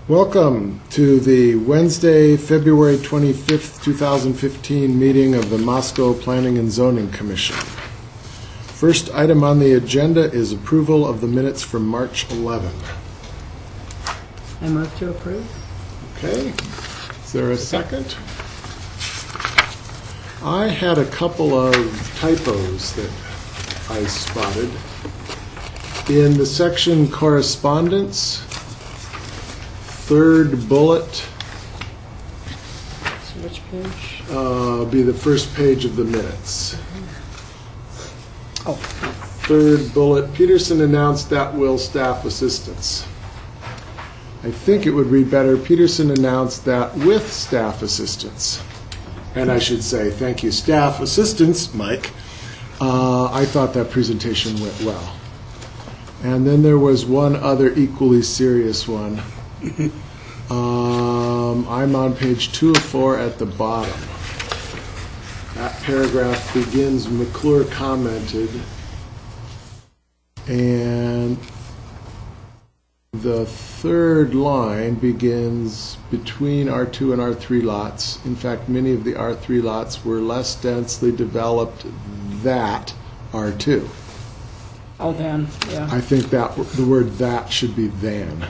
Welcome to the Wednesday, February 25th, 2015 meeting of the Moscow Planning and Zoning Commission. First item on the agenda is approval of the minutes from March 11. I move to approve. Okay. Is there a second? I had a couple of typos that I spotted. In the section correspondence, third bullet, So which page? be the first page of the minutes. Oh, Third bullet, Peterson announced at-will staff assistance. I think it would read better, Peterson announced that with staff assistance. And I should say, thank you, staff assistance, Mike. I thought that presentation went well. And then there was one other equally serious one. I'm on page 2 of 4 at the bottom. That paragraph begins, McClure commented, and the third line begins between R2 and R3 lots. In fact, many of the R3 lots were less densely developed than R2. oh, then, yeah. I think that the word "that" should be "than."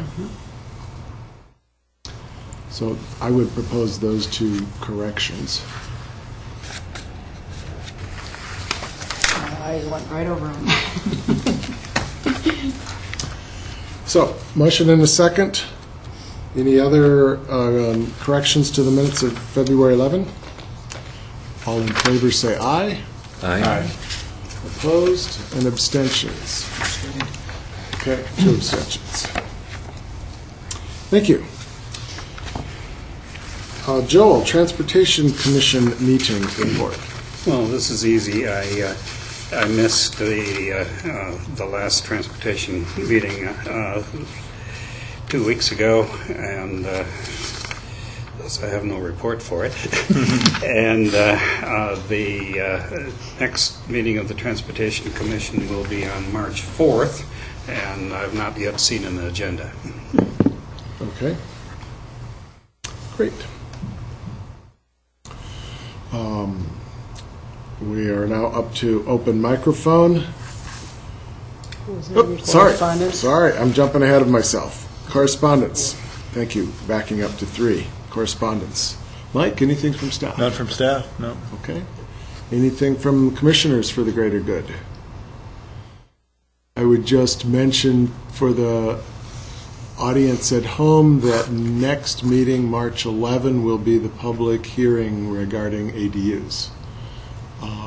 So I would propose those two corrections. I went right over them. So, motion and a second. Any other corrections to the minutes of February 11? All in favor say aye. Aye. Opposed and abstentions. Okay, 2 abstentions. Thank you. Joel, Transportation Commission meeting report. Well, this is easy. I missed the last transportation meeting 2 weeks ago, and thus I have no report for it. And the next meeting of the Transportation Commission will be on March 4th, and I've not yet seen an agenda. Okay. Great. We are now up to open microphone. Oh, sorry, I'm jumping ahead of myself. Correspondence. Thank you. Backing up to 3. Correspondence. Mike, anything from staff? None from staff, no. Okay. Anything from commissioners for the greater good? I would just mention for the audience at home that next meeting, March 11, will be the public hearing regarding ADUs.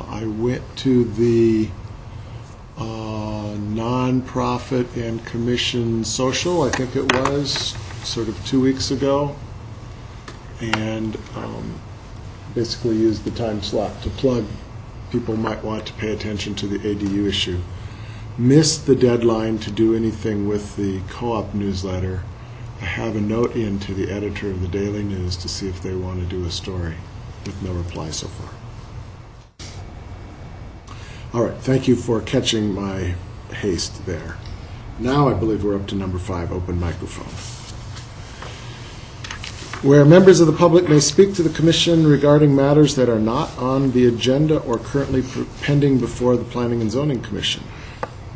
I went to the nonprofit and commission social, I think it was, sort of 2 weeks ago, and basically used the time slot to plug people might want to pay attention to the ADU issue. Missed the deadline to do anything with the co-op newsletter. I have a note in to the editor of the Daily News to see if they want to do a story, with no reply so far. All right, thank you for catching my haste there. Now I believe we're up to number 5, open microphone. Where members of the public may speak to the Commission regarding matters that are not on the agenda or currently pending before the Planning and Zoning Commission.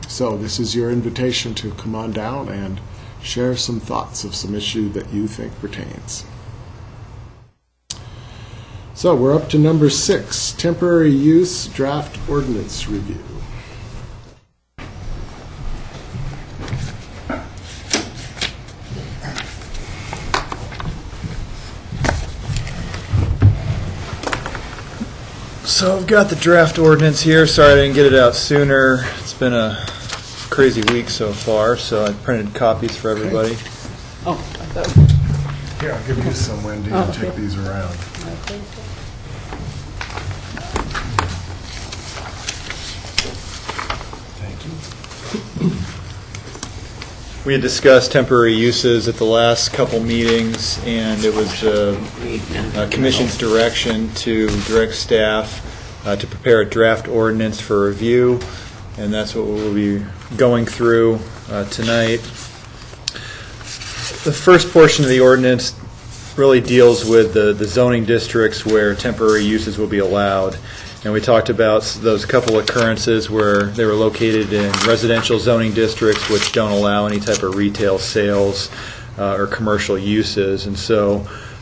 So this is your invitation to come on down and share some thoughts of some issue that you think pertains. So we're up to number 6, temporary use draft ordinance review. So I've got the draft ordinance here. Sorry I didn't get it out sooner. It's been a crazy week so far, so I printed copies for everybody. Oh, I thought. Here, I'll give you some, Wendy, and take these around. Okay. Thank you. We had discussed temporary uses at the last couple meetings, and it was Commission's direction to direct staff to prepare a draft ordinance for review, and that's what we'll be going through tonight. The first portion of the ordinance really deals with the zoning districts where temporary uses will be allowed. And we talked about those couple occurrences where they were located in residential zoning districts which don't allow any type of retail sales or commercial uses. And so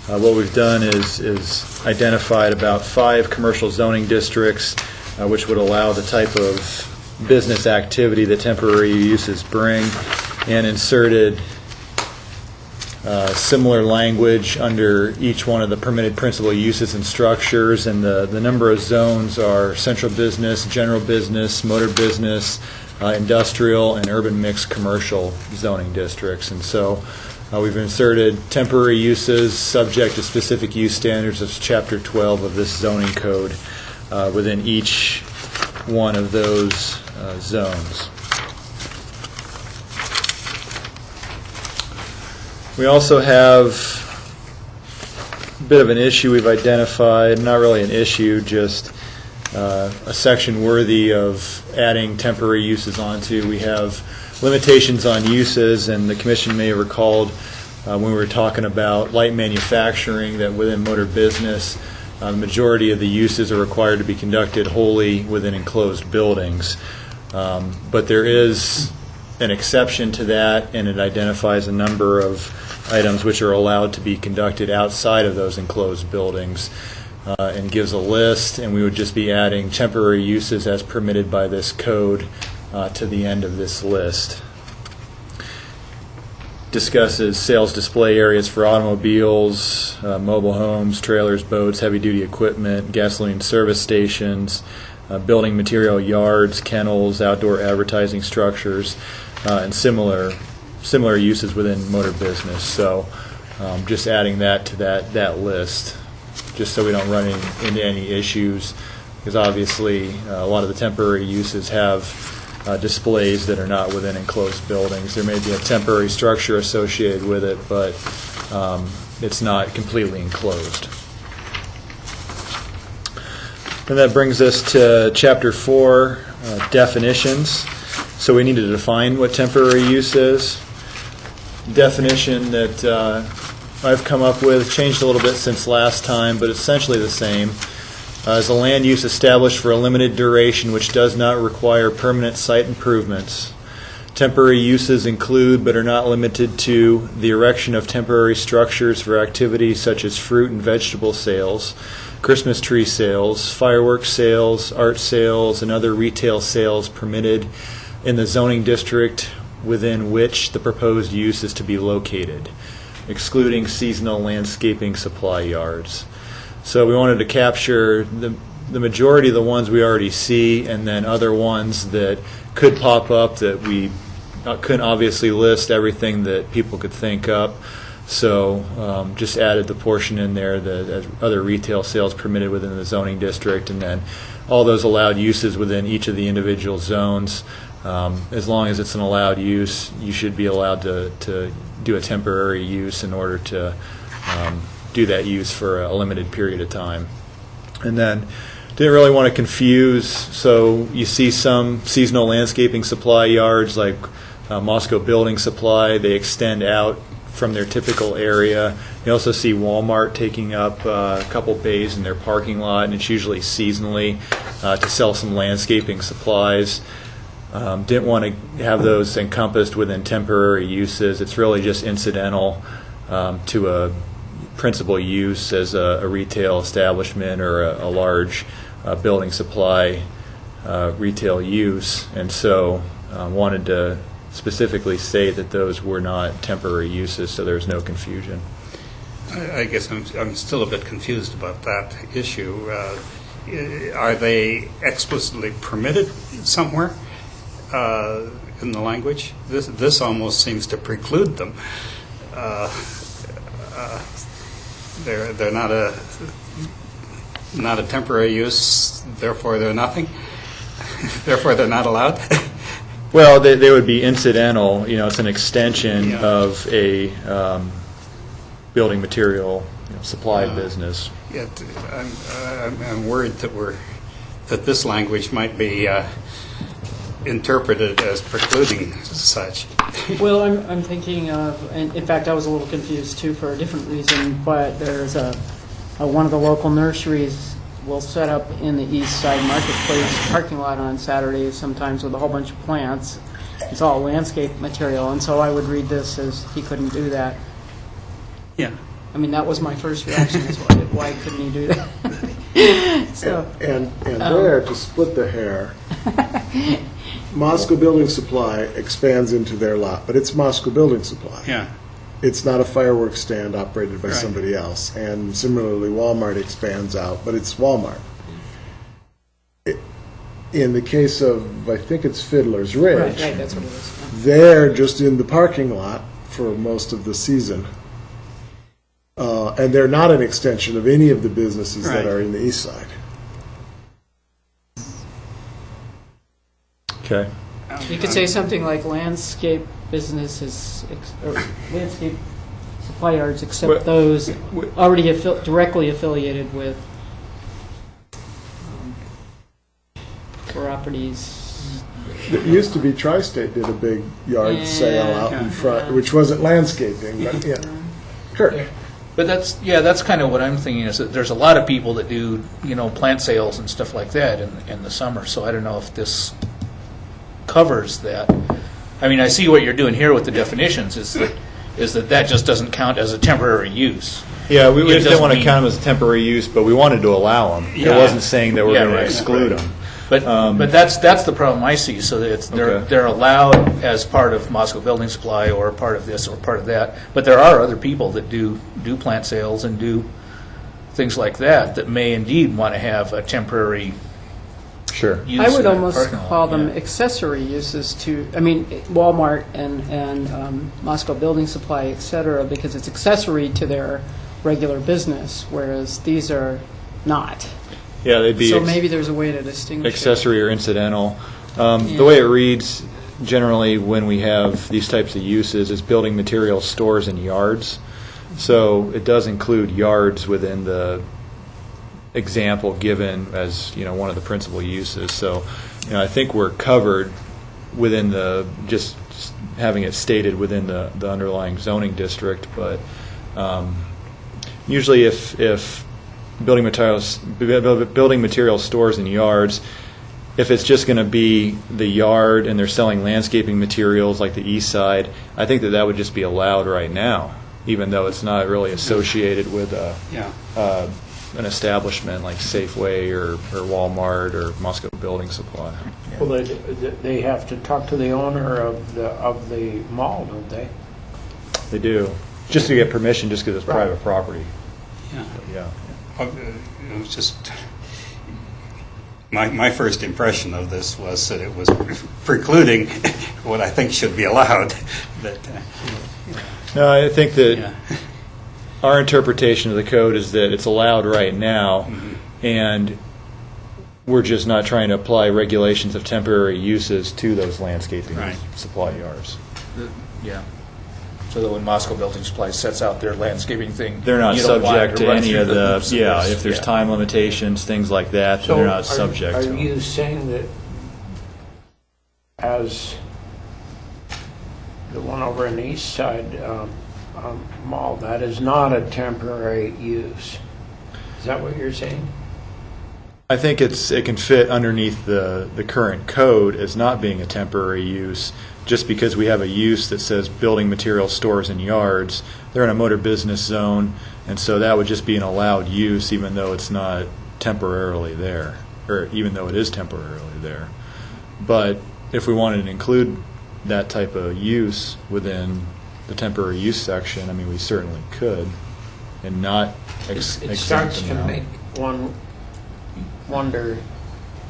what we've done is identified about 5 commercial zoning districts which would allow the type of business activity that temporary uses bring, and inserted similar language under each one of the permitted principal uses and structures, and the number of zones are central business, general business, motor business, industrial, and urban mixed commercial zoning districts. And so we've inserted temporary uses subject to specific use standards of Chapter 12 of this zoning code within each one of those zones. We also have a bit of an issue we've identified, not really an issue, just a section worthy of adding temporary uses onto. We have limitations on uses, and the Commission may have recalled when we were talking about light manufacturing that within motor business, the majority of the uses are required to be conducted wholly within enclosed buildings. But there is an exception to that, and it identifies a number of items which are allowed to be conducted outside of those enclosed buildings, and gives a list, and we would just be adding temporary uses as permitted by this code to the end of this list. Discusses sales display areas for automobiles, mobile homes, trailers, boats, heavy-duty equipment, gasoline service stations, building material yards, kennels, outdoor advertising structures, and similar uses within motor business. So just adding that to that list, just so we don't run into any issues, because obviously a lot of the temporary uses have displays that are not within enclosed buildings. There may be a temporary structure associated with it, but it's not completely enclosed. And that brings us to Chapter 4, definitions. So we need to define what temporary use is. Definition that I've come up with, changed a little bit since last time, but essentially the same. Is a land use established for a limited duration which does not require permanent site improvements. Temporary uses include, but are not limited to, the erection of temporary structures for activities such as fruit and vegetable sales, Christmas tree sales, fireworks sales, art sales, and other retail sales permitted in the zoning district within which the proposed use is to be located, excluding seasonal landscaping supply yards. So we wanted to capture the majority of the ones we already see, and then other ones that could pop up that we couldn't obviously list everything that people could think up. So just added the portion in there, the other retail sales permitted within the zoning district, and then all those allowed uses within each of the individual zones. As long as it's an allowed use, you should be allowed to do a temporary use in order to do that use for a limited period of time. And then didn't really want to confuse, so you see some seasonal landscaping supply yards like Moscow Building Supply, they extend out from their typical area. You also see Walmart taking up a couple bays in their parking lot, and it's usually seasonally to sell some landscaping supplies. Didn't want to have those encompassed within temporary uses. It's really just incidental to a principal use as a retail establishment or a large building supply retail use, and so wanted to specifically say that those were not temporary uses, so there's no confusion. I guess I'm still a bit confused about that issue. Are they explicitly permitted somewhere in the language? This almost seems to preclude them. They're not a temporary use, therefore they're nothing. Therefore they're not allowed. Well, they would be incidental. You know, it's an extension of a building material supply business. Yet I'm worried that this language might be interpreted as precluding such. Well, I'm thinking of, and in fact, I was a little confused too for a different reason, but there's one of the local nurseries will set up in the Eastside Marketplace parking lot on Saturdays, sometimes with a whole bunch of plants. It's all landscape material, and so I would read this as he couldn't do that. Yeah. I mean, that was my first reaction, is why couldn't he do that? So, And there, to split the hair, Moscow Building Supply expands into their lot, but it's Moscow Building Supply. Yeah. It's not a fireworks stand operated by Right. somebody else. And similarly, Walmart expands out, but it's Walmart. In the case of, I think it's Fiddler's Ridge, right, that's what it is. they're just in the parking lot for most of the season. And they're not an extension of any of the businesses that Right. are in the east side. Okay. You could say something like landscape businesses, or landscape supply yards, except Well, those already directly affiliated with properties. It used to be Tri-State did a big yard sale out in front, which wasn't landscaping, but yeah. Kurt? But that's kind of what I'm thinking, is that there's a lot of people that do, plant sales and stuff like that in the summer, so I don't know if this covers that. I mean, I see what you're doing here with the definitions, is that just doesn't count as a temporary use. Yeah, we It just didn't doesn't want to mean- count them as a temporary use, but we wanted to allow them. It Yeah. wasn't saying that we're Yeah, going to right. exclude them. But that's the problem I see. So that Okay. they're allowed as part of Moscow Building Supply or part of this or part of that. But there are other people that do plant sales and do things like that may indeed want to have a temporary Sure. use. I in would that almost parking lot, call them yeah. accessory uses to, I mean, Walmart and Moscow Building Supply, et cetera, because it's accessory to their regular business, whereas these are not. Yeah, they'd be So maybe there's a way to distinguish it. accessory or incidental. Yeah. The way it reads generally when we have these types of uses is building materials, stores, and yards. So it does include yards within the example given as one of the principal uses. So I think we're covered within just having it stated within the underlying zoning district. But usually if building materials, stores, and yards, if it's just going to be the yard and they're selling landscaping materials like the east side, I think that would just be allowed right now, even though it's not really associated with an establishment like Safeway or Walmart or Moscow Building Supply. Well, they have to talk to the owner of the mall, don't they? They do, just to get permission, just because it's Right. private property. Yeah. But yeah. It was just, my first impression of this was that it was precluding what I think should be allowed. But, No, I think that yeah. our interpretation of the code is that it's allowed right now, and we're just not trying to apply regulations of temporary uses to those landscaping Right. supply yards. Yeah. So that when Moscow Building Supply sets out their landscaping thing, They're not you don't want it subject to run any through of the, hoops of yeah, this. if there's Yeah. time limitations, things like that, then they're not subject to Are them. you saying that as the one over in the east side mall, that is not a temporary use? Is that what you're saying? I think it can fit underneath the current code as not being a temporary use, just because we have a use that says building materials, stores, and yards. They're in a motor business zone, and so that would just be an allowed use, even though it's not temporarily there, or even though it is temporarily there. But if we wanted to include that type of use within the temporary use section, I mean, we certainly could, and not It exempt starts them to out. make one wonder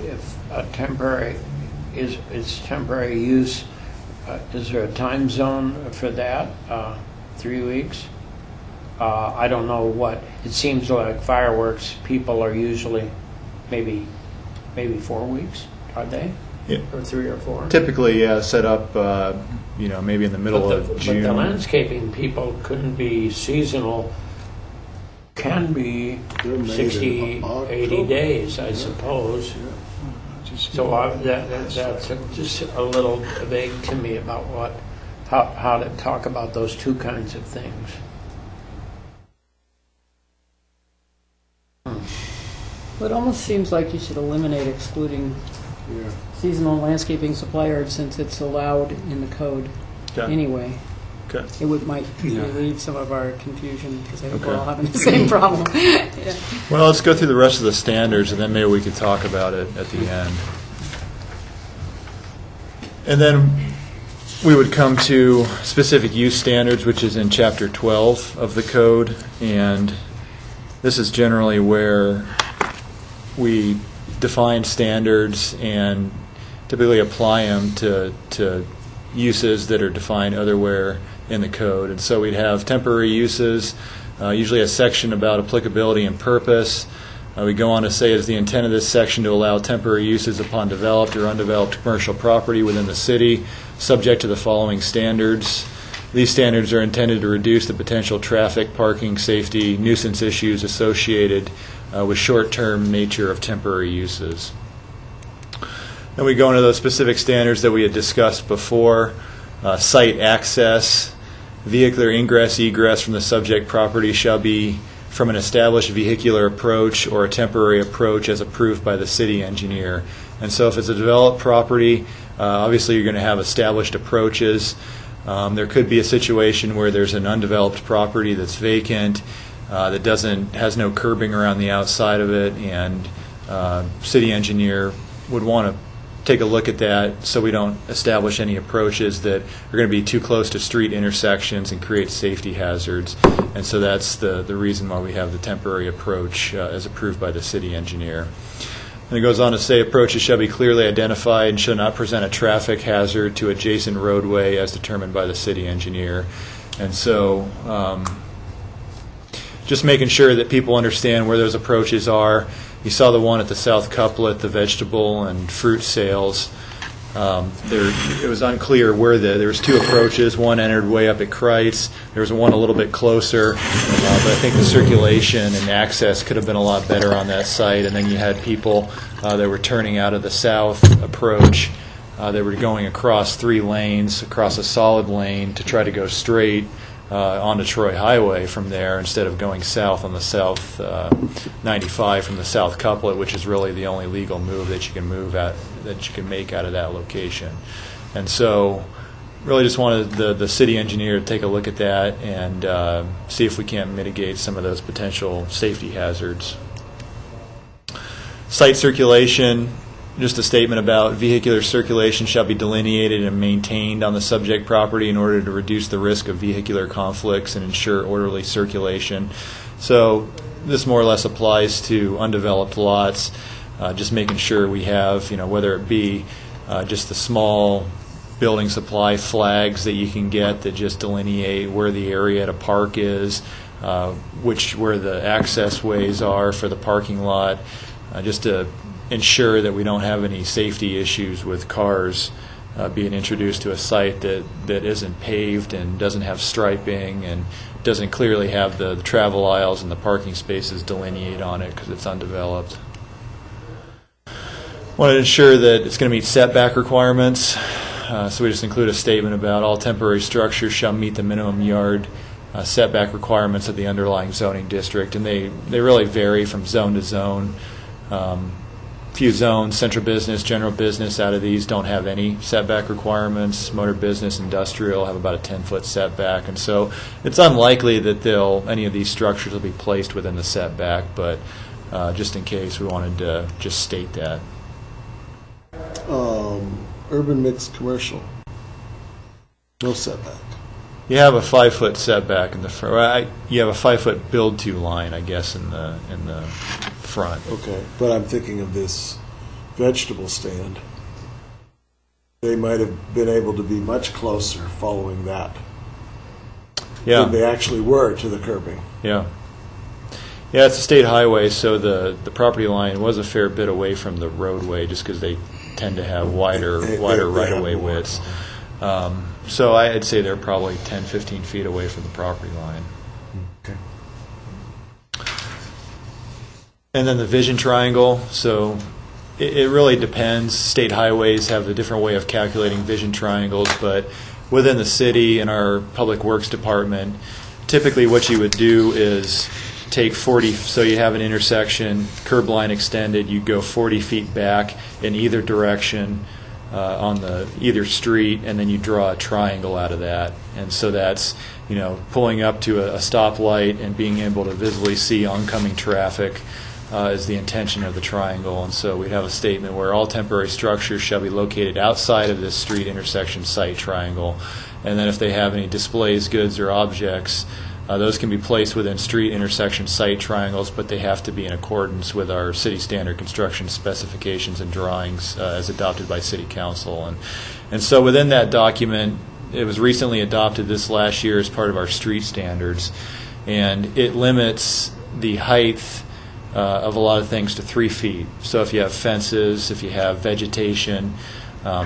if a temporary is temporary use. Is there a time zone for that? 3 weeks? I don't know what. It seems like fireworks people are usually maybe 4 weeks, are they? Yeah. Or 3 or 4? Typically, yeah, set up, maybe in the middle of June. But the landscaping people couldn't be seasonal, can be They're made in 60, 80 October. days, I suppose. So that's just a little vague to me about how to talk about those two kinds of things. Well, it almost seems like you should eliminate excluding Yeah. seasonal landscaping supply yard since it's allowed in the code Okay. anyway. Okay. It might Yeah. relieve some of our confusion because I think we're Okay. all having the same problem. Yeah. Well, let's go through the rest of the standards, and then maybe we could talk about it at the end. And then we would come to specific use standards, which is in Chapter 12 of the code, and this is generally where we define standards and typically apply them to uses that are defined otherwhere in the code. And so we'd have temporary uses, usually a section about applicability and purpose. We go on to say, is the intent of this section to allow temporary uses upon developed or undeveloped commercial property within the city, subject to the following standards. These standards are intended to reduce the potential traffic, parking, safety, nuisance issues associated with short-term nature of temporary uses. Then we go into those specific standards that we had discussed before. Site access, vehicular ingress, egress from the subject property shall be from an established vehicular approach or a temporary approach as approved by the city engineer. And so if it's a developed property, obviously you're going to have established approaches. There could be a situation where there's an undeveloped property that's vacant, that has no curbing around the outside of it, and city engineer would want to take a look at that so we don't establish any approaches that are going to be too close to street intersections and create safety hazards. And so that's the reason why we have the temporary approach as approved by the city engineer. And it goes on to say approaches shall be clearly identified and shall not present a traffic hazard to adjacent roadway as determined by the city engineer. And so just making sure that people understand where those approaches are. You saw the one at the South Couplet, the vegetable and fruit sales. It was unclear where there was two approaches. One entered way up at Kreitz. There was one a little bit closer, but I think the circulation and access could have been a lot better on that site. And then you had people that were turning out of the south approach. They were going across 3 lanes, across a solid lane to try to go straight onto Troy Highway from there instead of going south on the South 95 from the South Couplet, which is really the only legal move that you can make out of that location. And so really just wanted the city engineer to take a look at that and see if we can't mitigate some of those potential safety hazards. Site circulation, just a statement about vehicular circulation shall be delineated and maintained on the subject property in order to reduce the risk of vehicular conflicts and ensure orderly circulation. So this more or less applies to undeveloped lots, just making sure we have, whether it be just the small building supply flags that you can get that just delineate where the area to park is, where the access ways are for the parking lot, just to ensure that we don't have any safety issues with cars being introduced to a site that isn't paved and doesn't have striping and doesn't clearly have the travel aisles and the parking spaces delineate on it because it's undeveloped. Want to ensure that it's going to meet setback requirements, so we just include a statement about all temporary structures shall meet the minimum yard setback requirements of the underlying zoning district, and they really vary from zone to zone. Few zones, central business, general business, out of these don't have any setback requirements. Motor business, industrial have about a 10-foot setback, and so it's unlikely that any of these structures will be placed within the setback, but just in case, we wanted to just state that. Urban mixed commercial, no setback. You have a 5-foot setback in the front. You have a 5-foot build-to line, I guess, in the front. Okay, but I'm thinking of this vegetable stand. They might have been able to be much closer following that than they actually were to the curbing. Yeah. Yeah, it's a state highway, so the property line was a fair bit away from the roadway just because they tend to have wider right-of-way widths. So I'd say they're probably 10, 15 feet away from the property line. Okay. And then the vision triangle. So it really depends. State highways have a different way of calculating vision triangles, but within the city and our Public Works Department, typically what you would do is take 40, so you have an intersection, curb line extended, you go 40 feet back in either direction on either street, and then you draw a triangle out of that. And so that's, pulling up to a stoplight and being able to visibly see oncoming traffic is the intention of the triangle. And so we have a statement where all temporary structures shall be located outside of this street intersection site triangle. And then if they have any displays, goods, or objects, those can be placed within street intersection site triangles, but they have to be in accordance with our city standard construction specifications and drawings as adopted by City Council. And so within that document, it was recently adopted this last year as part of our street standards, and it limits the height of a lot of things to 3 feet. So if you have fences, if you have vegetation,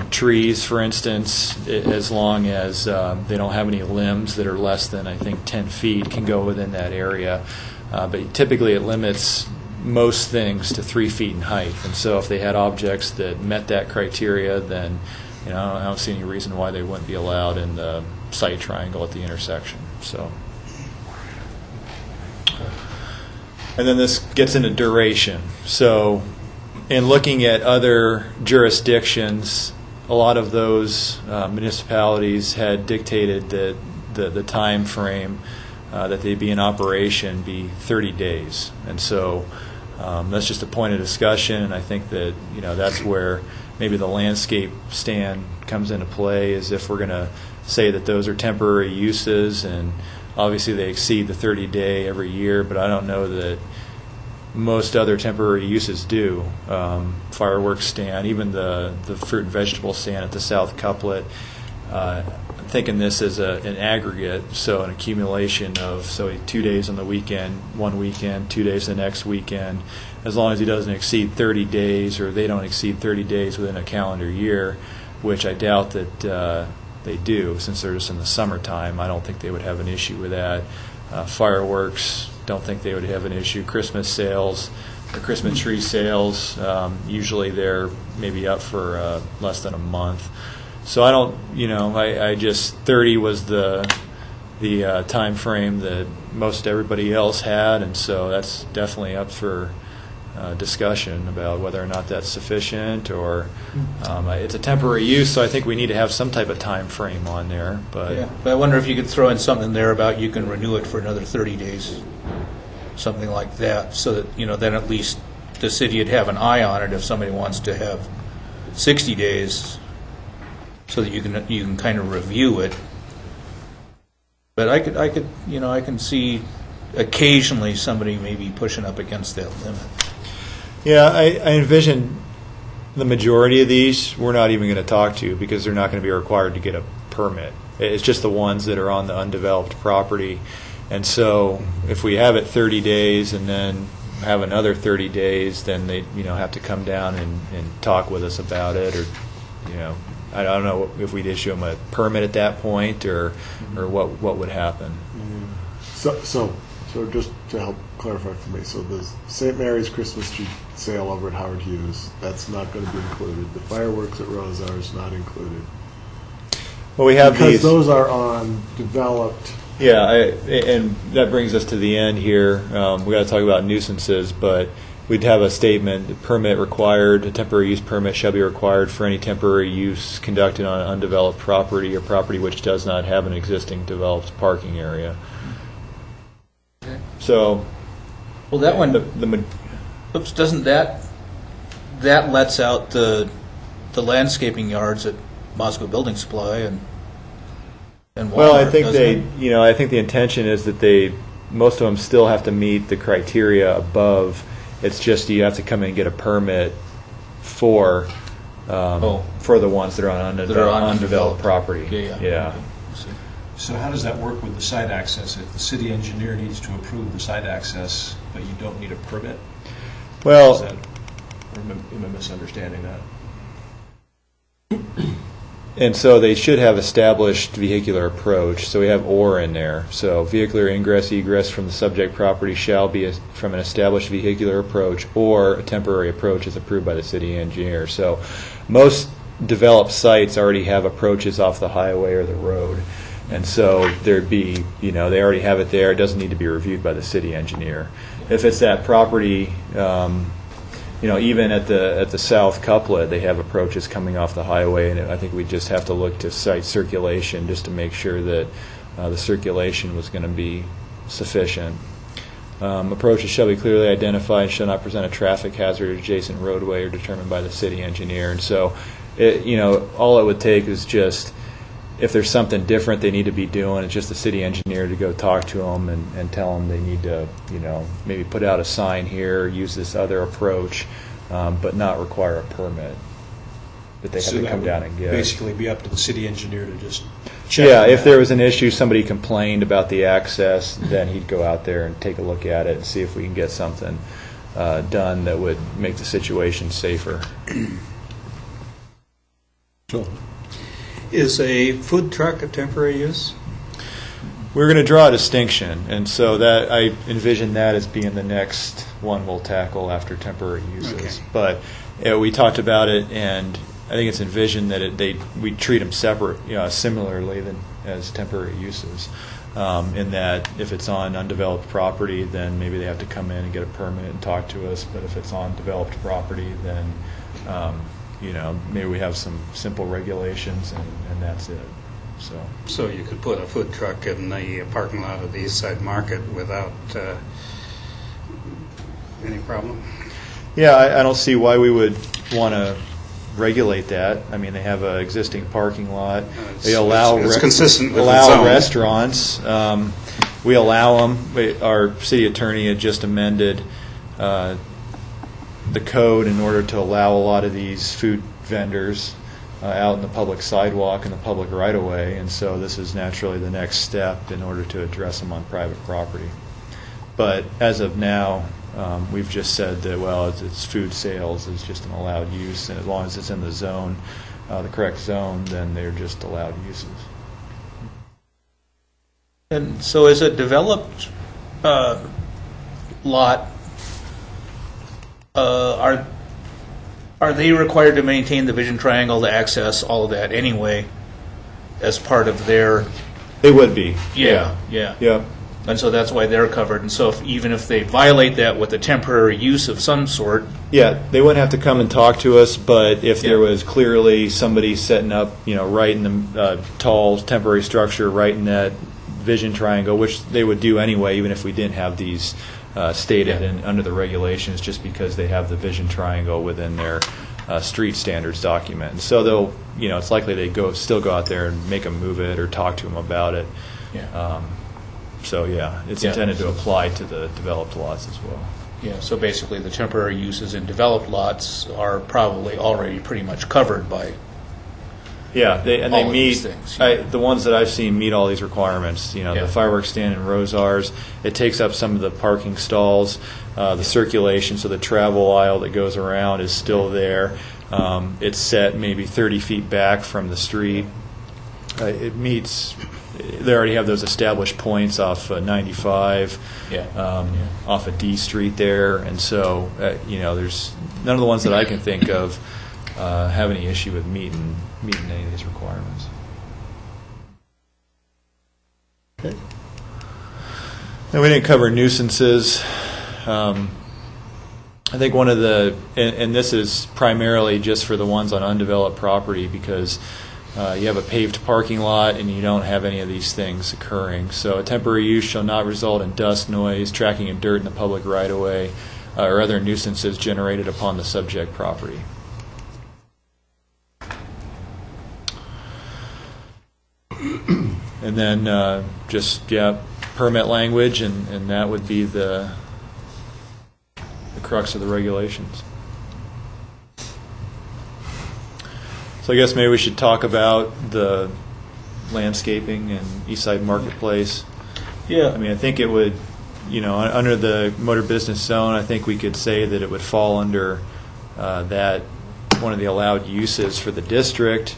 trees, for instance, as long as they don't have any limbs that are less than, I think, 10 feet, can go within that area. But typically it limits most things to 3 feet in height. And so if they had objects that met that criteria, then I don't see any reason why they wouldn't be allowed in the site triangle at the intersection. So. And then this gets into duration. So in looking at other jurisdictions, a lot of those municipalities had dictated that the time frame that they'd be in operation be 30 days. And so that's just a point of discussion, and I think that that's where maybe the landscape stand comes into play, is if we're going to say that those are temporary uses, and obviously they exceed the 30-day every year, but I don't know that most other temporary uses do. Fireworks stand, even the fruit and vegetable stand at the South Couplet, I'm thinking this as an aggregate, so an accumulation of 2 days on the weekend, one weekend, 2 days the next weekend, as long as he doesn't exceed 30 days or they don't exceed 30 days within a calendar year, which I doubt that they do, since they're just in the summertime. I don't think they would have an issue with that. Fireworks, don't think they would have an issue. Christmas sales, the Christmas tree sales, usually they're maybe up for less than a month. So I don't, I just 30 was the time frame that most everybody else had, and so that's definitely up for discussion about whether or not that's sufficient, or it's a temporary use, so I think we need to have some type of time frame on there. But I wonder if you could throw in something there about you can renew it for another 30 days, something like that, so that then at least the city would have an eye on it if somebody wants to have 60 days, so that you can kind of review it. But I can see occasionally somebody maybe pushing up against that limit. Yeah, I envision the majority of these we're not even going to talk to, because they're not going to be required to get a permit. It's just the ones that are on the undeveloped property. And so if we have it 30 days and then have another 30 days, then they have to come down and talk with us about it, or I don't know if we'd issue them a permit at that point, or what would happen. So just to help clarify for me, so the St. Mary's Christmas tree sale over at Howard Hughes, that's not going to be included. The fireworks at Rosar is not included. Well, we have because these. Those are on developed. Yeah, and that brings us to the end here. We got to talk about nuisances, but we'd have a statement: permit required. A temporary use permit shall be required for any temporary use conducted on undeveloped property or property which does not have an existing developed parking area. Okay. So, well, that one. Doesn't that lets out the landscaping yards at Moscow Building Supply and Walmart? Well, I think I think the intention is that most of them still have to meet the criteria above. It's just you have to come in and get a permit for the ones that are on undeveloped property. Yeah. So how does that work with the site access? If the city engineer needs to approve the site access, but you don't need a permit? Well, or am I misunderstanding that? And so they should have established vehicular approach. So we have or in there. So vehicular ingress, egress from the subject property shall be from an established vehicular approach, or a temporary approach is approved by the city engineer. So most developed sites already have approaches off the highway or the road. And so there'd be, they already have it there. It doesn't need to be reviewed by the city engineer. If it's that property, even at the south couplet, they have approaches coming off the highway, and I think we just have to look to site circulation just to make sure that the circulation was going to be sufficient. Approaches shall be clearly identified and shall not present a traffic hazard adjacent roadway or determined by the city engineer. And so, all it would take is just, if there's something different they need to be doing, it's just the city engineer to go talk to them and tell them they need to, maybe put out a sign here, use this other approach, but not require a permit that they have to come down and get. Basically be up to the city engineer to just check. Yeah, if there was an issue, somebody complained about the access, then he'd go out there and take a look at it and see if we can get something done that would make the situation safer. Sure. Is a food truck a temporary use? We're going to draw a distinction, and so that I envision that as being the next one we'll tackle after temporary uses. Okay. But we talked about it, and I think it's envisioned that we treat them separate, similarly as temporary uses. In that if it's on undeveloped property, then maybe they have to come in and get a permit and talk to us. But if it's on developed property, then maybe we have some simple regulations, and that's it. So you could put a food truck in the parking lot of the Eastside Market without any problem? Yeah, I don't see why we would want to regulate that. I mean, they have an existing parking lot. They allow it's consistent with allow the zone. restaurants. We allow them. Our city attorney had just amended the code in order to allow a lot of these food vendors out in the public sidewalk and the public right-of-way, and so this is naturally the next step in order to address them on private property. But as of now, we've just said that, it's food sales, it's just an allowed use, and as long as it's in the zone, the correct zone, then they're just allowed uses. And so is a developed lot, are they required to maintain the vision triangle, to access all of that anyway, as part of their... They would be. Yeah. And so that's why they're covered. And so even if they violate that with a temporary use of some sort... Yeah, they wouldn't have to come and talk to us, but if there was clearly somebody setting up, right in the tall temporary structure, right in that vision triangle, which they would do anyway, even if we didn't have these stated under the regulations, just because they have the vision triangle within their street standards document. And so they'll, it's likely they still go out there and make them move it or talk to them about it. It's intended to apply to the developed lots as well. Yeah, so basically the temporary uses in developed lots are probably already pretty much covered by... Yeah, they meet these things, the ones that I've seen meet all these requirements. The fireworks stand in Rosars, it takes up some of the parking stalls, the circulation, so the travel aisle that goes around is still there. It's set maybe 30 feet back from the street. It meets. They already have those established points off 95, off of D Street there, and so there's none of the ones that I can think of have any issue with meeting any of these requirements. Okay. And we didn't cover nuisances. I think one of the, and this is primarily just for the ones on undeveloped property, because you have a paved parking lot and you don't have any of these things occurring. So a temporary use shall not result in dust, noise, tracking of dirt in the public right-of-way, or other nuisances generated upon the subject property. And then permit language, and that would be the crux of the regulations. So I guess maybe we should talk about the landscaping and Eastside Marketplace. Yeah. I mean, I think it would, under the motor business zone, I think we could say that it would fall under that one of the allowed uses for the district.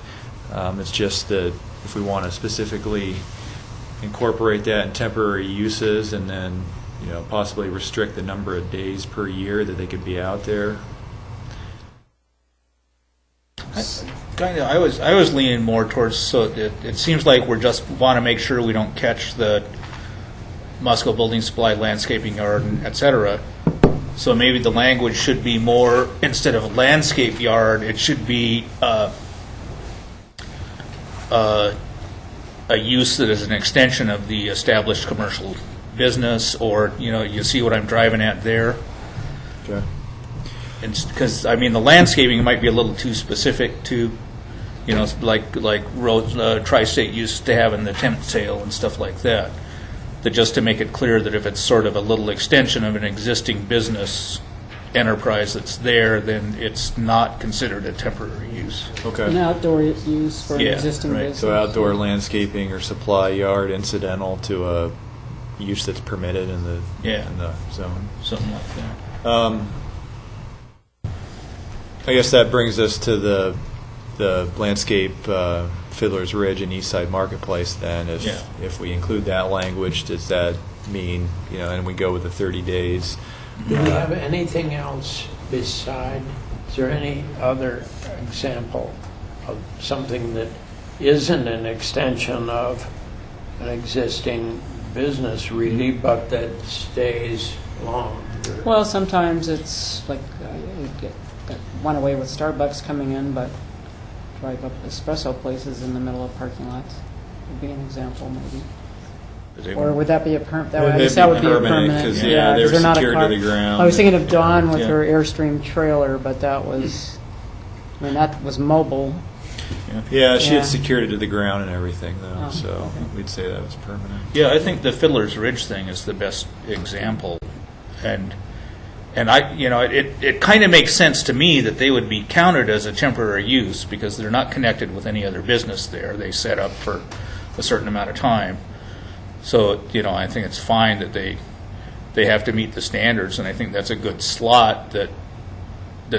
It's just that if we want to specifically incorporate that in temporary uses and then, possibly restrict the number of days per year that they could be out there. I was leaning more towards, so it seems like we just want to make sure we don't catch the Musco Building Supply landscaping yard, et cetera. So maybe the language should be more, instead of landscape yard, it should be a use that is an extension of the established commercial business, or, you see what I'm driving at there? Okay. Because, the landscaping might be a little too specific to, like road, tri-state used to have in the tent sale and stuff like that. That just to make it clear that if it's sort of a little extension of an existing business enterprise that's there, then it's not considered a temporary use. Okay. An outdoor use for an existing right. business. So outdoor landscaping or supply yard incidental to a use that's permitted in the zone. Something like that. I guess that brings us to the landscape Fiddler's Ridge and Eastside Marketplace. Then, if we include that language, does that mean and we go with the 30 days? Do we have anything else beside? Is there any other example of something that isn't an extension of an existing business, really, but that stays long? Well, sometimes it's like got one away with Starbucks coming in, but drive up espresso places in the middle of parking lots would be an example, maybe. Or would that be a permanent? I guess that would be a permanent. Because they're they're not secured a car. to the ground. I was thinking of Dawn with Yeah. her Airstream trailer, but that was, that was mobile. Yeah, she Yeah. had secured it to the ground and everything, though, Oh, so okay. we'd say that was permanent. Yeah, I think the Fiddler's Ridge thing is the best example, and it kind of makes sense to me that they would be counted as a temporary use because they're not connected with any other business there. They set up for a certain amount of time, so I think it's fine that they have to meet the standards, and I think that's a good slot that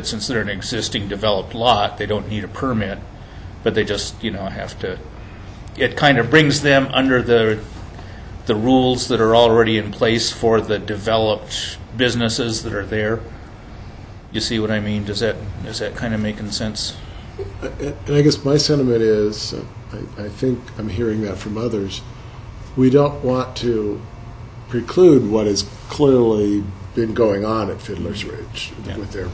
since they're an existing developed lot, they don't need a permit, but they just have to. It kind of brings them under the rules that are already in place for the developed businesses that are there. You see what I mean? Is that kind of making sense? And I guess my sentiment is, I think I'm hearing that from others, we don't want to preclude what has clearly been going on at Fiddler's Ridge with their,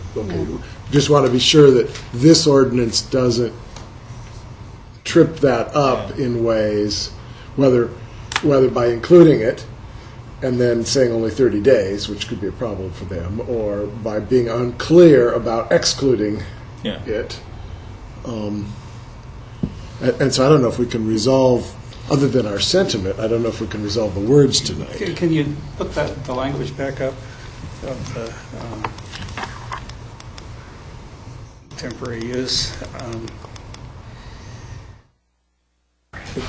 just want to be sure that this ordinance doesn't trip that up in ways, whether by including it and then saying only 30 days, which could be a problem for them, or by being unclear about excluding it. And so I don't know if we can resolve, other than our sentiment, I don't know if we can resolve the words tonight. Can you put the language back up of the temporary use?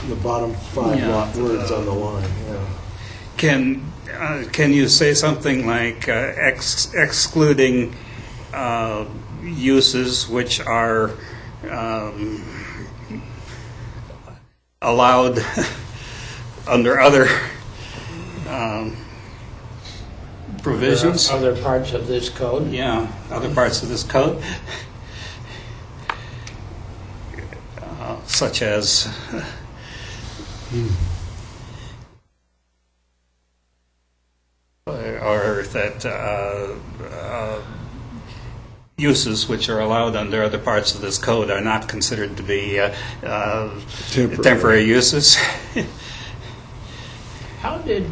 The bottom five words on the line, Can you say something like excluding uses which are allowed under other provisions? Other parts of this code? Yeah, other parts of this code, such as or that uses which are allowed under other parts of this code are not considered to be temporary uses. How did,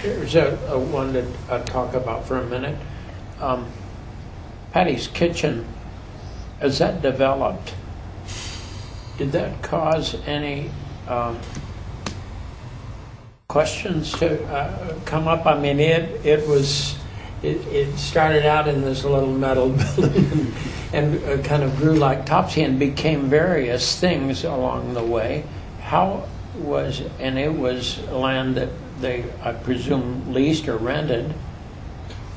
here's a one to talk about for a minute. Patty's Kitchen, as that developed, did that cause any questions to come up? I mean, it started out in this little metal building and kind of grew like Topsy and became various things along the way. And it was land that they, I presume, leased or rented.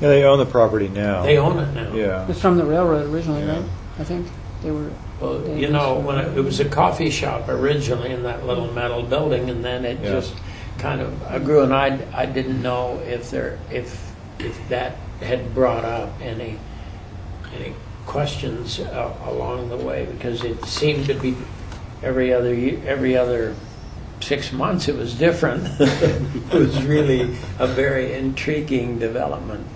Yeah, they own the property now. They own it now. Yeah. It's from the railroad originally, right? I think. They were. Well, they you know, just- when it was a coffee shop originally in that little metal building, and then it Yeah. just kind of grew, and I didn't know if that had brought up any questions along the way, because it seemed to be every other 6 months it was different. It was really a very intriguing development.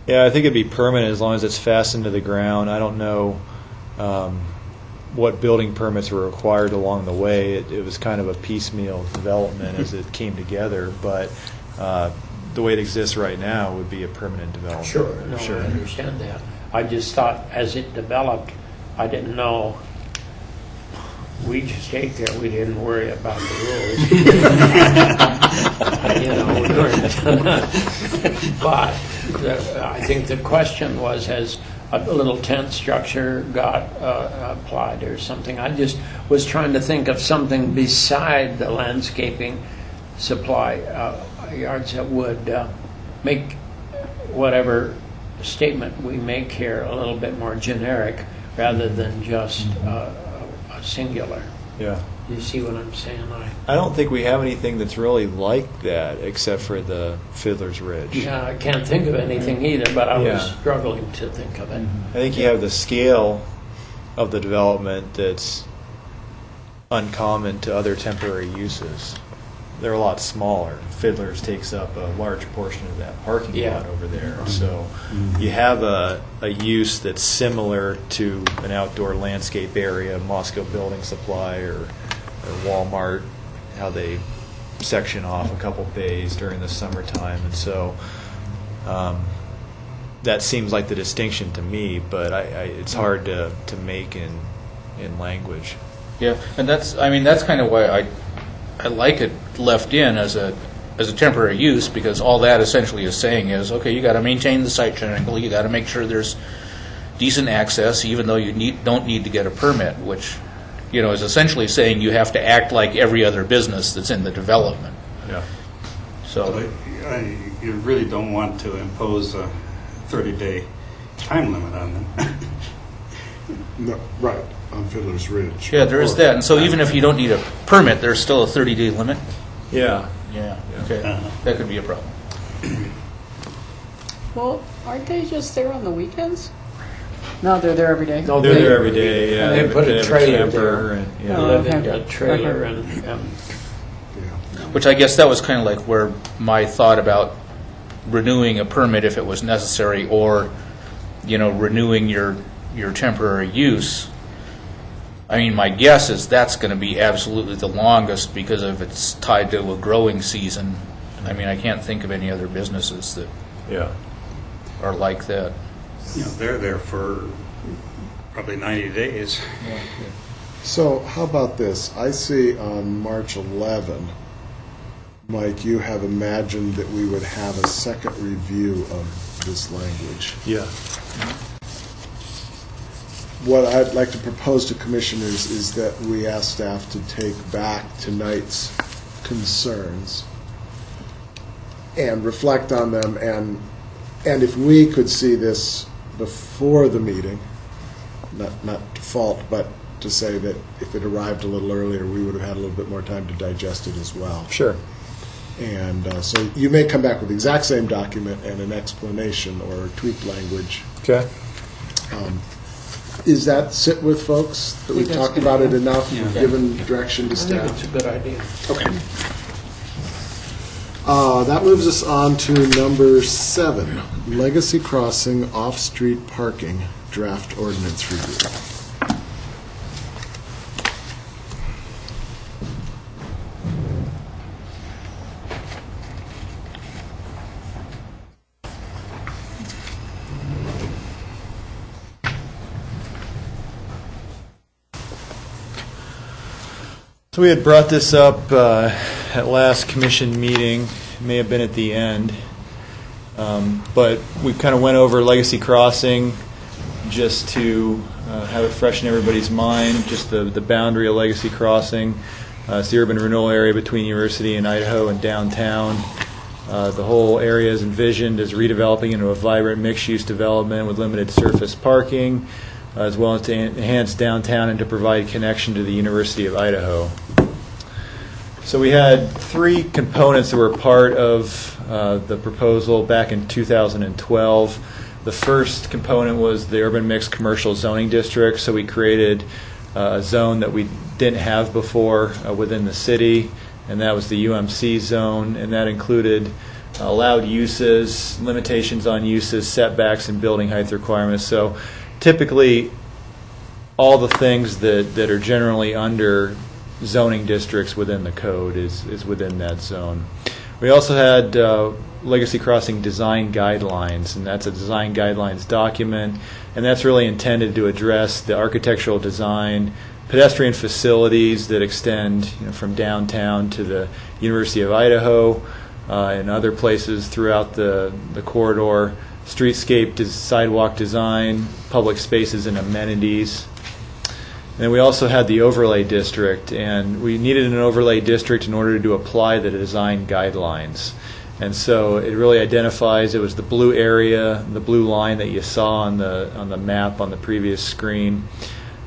Yeah, I think it'd be permanent as long as it's fastened to the ground. I don't know what building permits were required along the way. It was kind of a piecemeal development as it came together, but the way it exists right now would be a permanent development. Sure, no, I understand that. I just thought as it developed, I didn't know. We just ate there. We didn't worry about the rules. You know, we weren't. But I think the question was, has a little tent structure got applied or something? I just was trying to think of something beside the landscaping supply yards that would make whatever statement we make here a little bit more generic rather than just a singular. Yeah. You see what I'm saying? I don't think we have anything that's really like that except for the Fiddler's Ridge. Yeah, I can't think of anything either, but I was Yeah. struggling to think of it. I think you have the scale of the development that's uncommon to other temporary uses. They're a lot smaller. Fiddler's takes up a large portion of that parking Yeah. lot over there. So you have a use that's similar to an outdoor landscape area, Moscow Building Supply or Walmart, how they section off a couple bays during the summertime. And so that seems like the distinction to me, but it's hard to make in language. Yeah, and that's kind of why I like it left in as a temporary use, because all that essentially is saying is, okay, you got to maintain the site triangle, you got to make sure there's decent access, even though you don't need to get a permit, which, you know, is essentially saying you have to act like every other business that's in the development. Yeah. So, You really don't want to impose a 30-day time limit on them. No, right, on Fiddler's Ridge. yeah, there is that. And so even if you don't need a permit, there's still a 30-day limit. Yeah. Yeah. Okay. That could be a problem. Well, aren't they just there on the weekends? No, they're there every day. No, They're there every day. Yeah. They put a have trailer camper there. and, They yeah. live in Okay. a trailer and Yeah. Which I guess that was kind of like where my thought about renewing a permit if it was necessary, or, you know, renewing your temporary use. I mean, my guess is that's going to be absolutely the longest because if it's tied to a growing season. I mean, I can't think of any other businesses that Yeah. are like that. You know, they're there for probably 90 days. So how about this? I see on March 11, Mike, you have imagined that we would have a second review of this language. Yeah. What I'd like to propose to commissioners is that we ask staff to take back tonight's concerns and reflect on them, and if we could see this before the meeting, not default, but to say that if it arrived a little earlier, we would have had a little bit more time to digest it as well. Sure. And so you may come back with the exact same document and an explanation or tweaked language. Okay. Is that sit with folks, that we've that's talked good. about it enough, we've given direction to I think staff? it's a good idea. Okay. That moves us on to number 7, Legacy Crossing Off-Street Parking Draft Ordinance Review. So we had brought this up at last commission meeting, it may have been at the end, but we kind of went over Legacy Crossing just to have it fresh in everybody's mind, just the boundary of Legacy Crossing. It's the urban renewal area between University and Idaho and downtown. The whole area is envisioned as redeveloping into a vibrant mixed-use development with limited surface parking. as well as to enhance downtown and to provide connection to the University of Idaho. So we had three components that were part of the proposal back in 2012. The first component was the urban mixed commercial zoning district. So we created a zone that we didn't have before within the city, and that was the UMC zone, and that included allowed uses, limitations on uses, setbacks, and building height requirements. So typically, all the things that are generally under zoning districts within the code is within that zone. We also had Legacy Crossing design guidelines, and that's a design guidelines document, and that's really intended to address the architectural design, pedestrian facilities that extend from downtown to the University of Idaho and other places throughout the corridor, streetscape sidewalk design, public spaces and amenities. And then we also had the overlay district, and we needed an overlay district in order to apply the design guidelines. And so it really identifies, it was the blue area, the blue line that you saw on the map on the previous screen.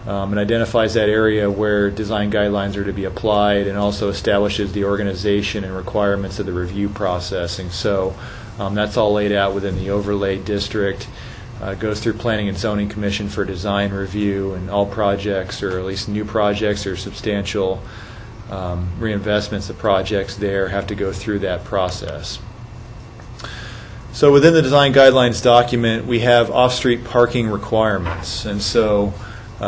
It identifies that area where design guidelines are to be applied, and also establishes the organization and requirements of the review processing. So that's all laid out within the overlay district. It goes through Planning and Zoning Commission for design review, and all projects, or at least new projects or substantial reinvestments of projects there, have to go through that process. So within the design guidelines document, we have off-street parking requirements, and so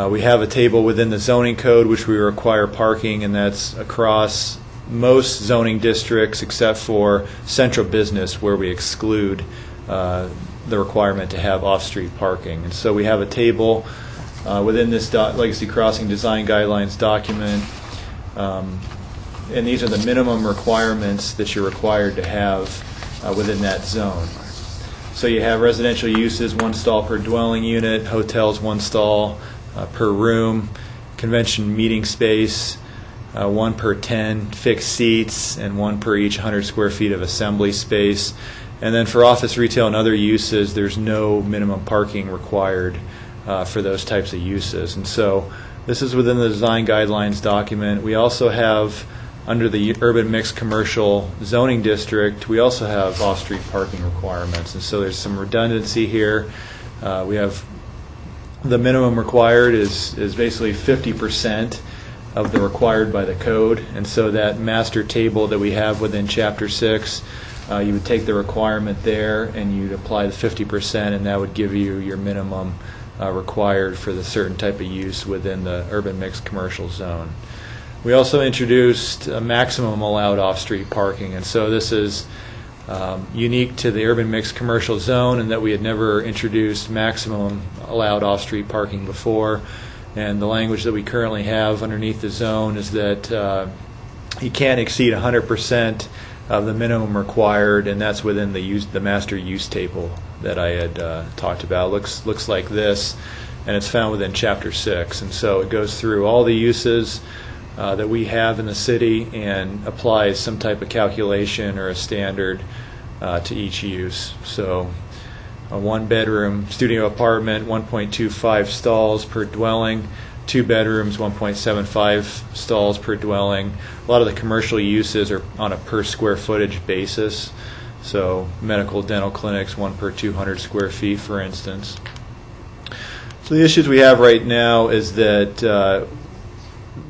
we have a table within the zoning code which we require parking, and that's across most zoning districts except for central business, where we exclude the requirement to have off-street parking. And so we have a table within this Legacy Crossing design guidelines document, and these are the minimum requirements that you're required to have within that zone. So you have residential uses, 1 stall per dwelling unit, hotels, 1 stall per room, convention meeting space, 1 per 10 fixed seats, and 1 per each 100 square feet of assembly space. And then for office, retail, and other uses, there's no minimum parking required for those types of uses. And so this is within the design guidelines document. We also have, under the urban mixed commercial zoning district, we also have off-street parking requirements. And so there's some redundancy here. We have the minimum required is basically 50% of the required by the code. And so that master table that we have within Chapter 6, you would take the requirement there and you'd apply the 50%, and that would give you your minimum required for the certain type of use within the urban mixed commercial zone. We also introduced a maximum allowed off-street parking, and so this is unique to the urban mixed commercial zone, in that we had never introduced maximum allowed off-street parking before. And the language that we currently have underneath the zone is that you can't exceed 100% of the minimum required, and that's within the master use table that I had talked about. Looks like this, and it's found within Chapter 6. And so it goes through all the uses that we have in the city and applies some type of calculation or a standard to each use. So a 1-bedroom studio apartment, 1.25 stalls per dwelling, 2 bedrooms, 1.75 stalls per dwelling. A lot of the commercial uses are on a per square footage basis. So medical, dental clinics, 1 per 200 square feet, for instance. So the issues we have right now is that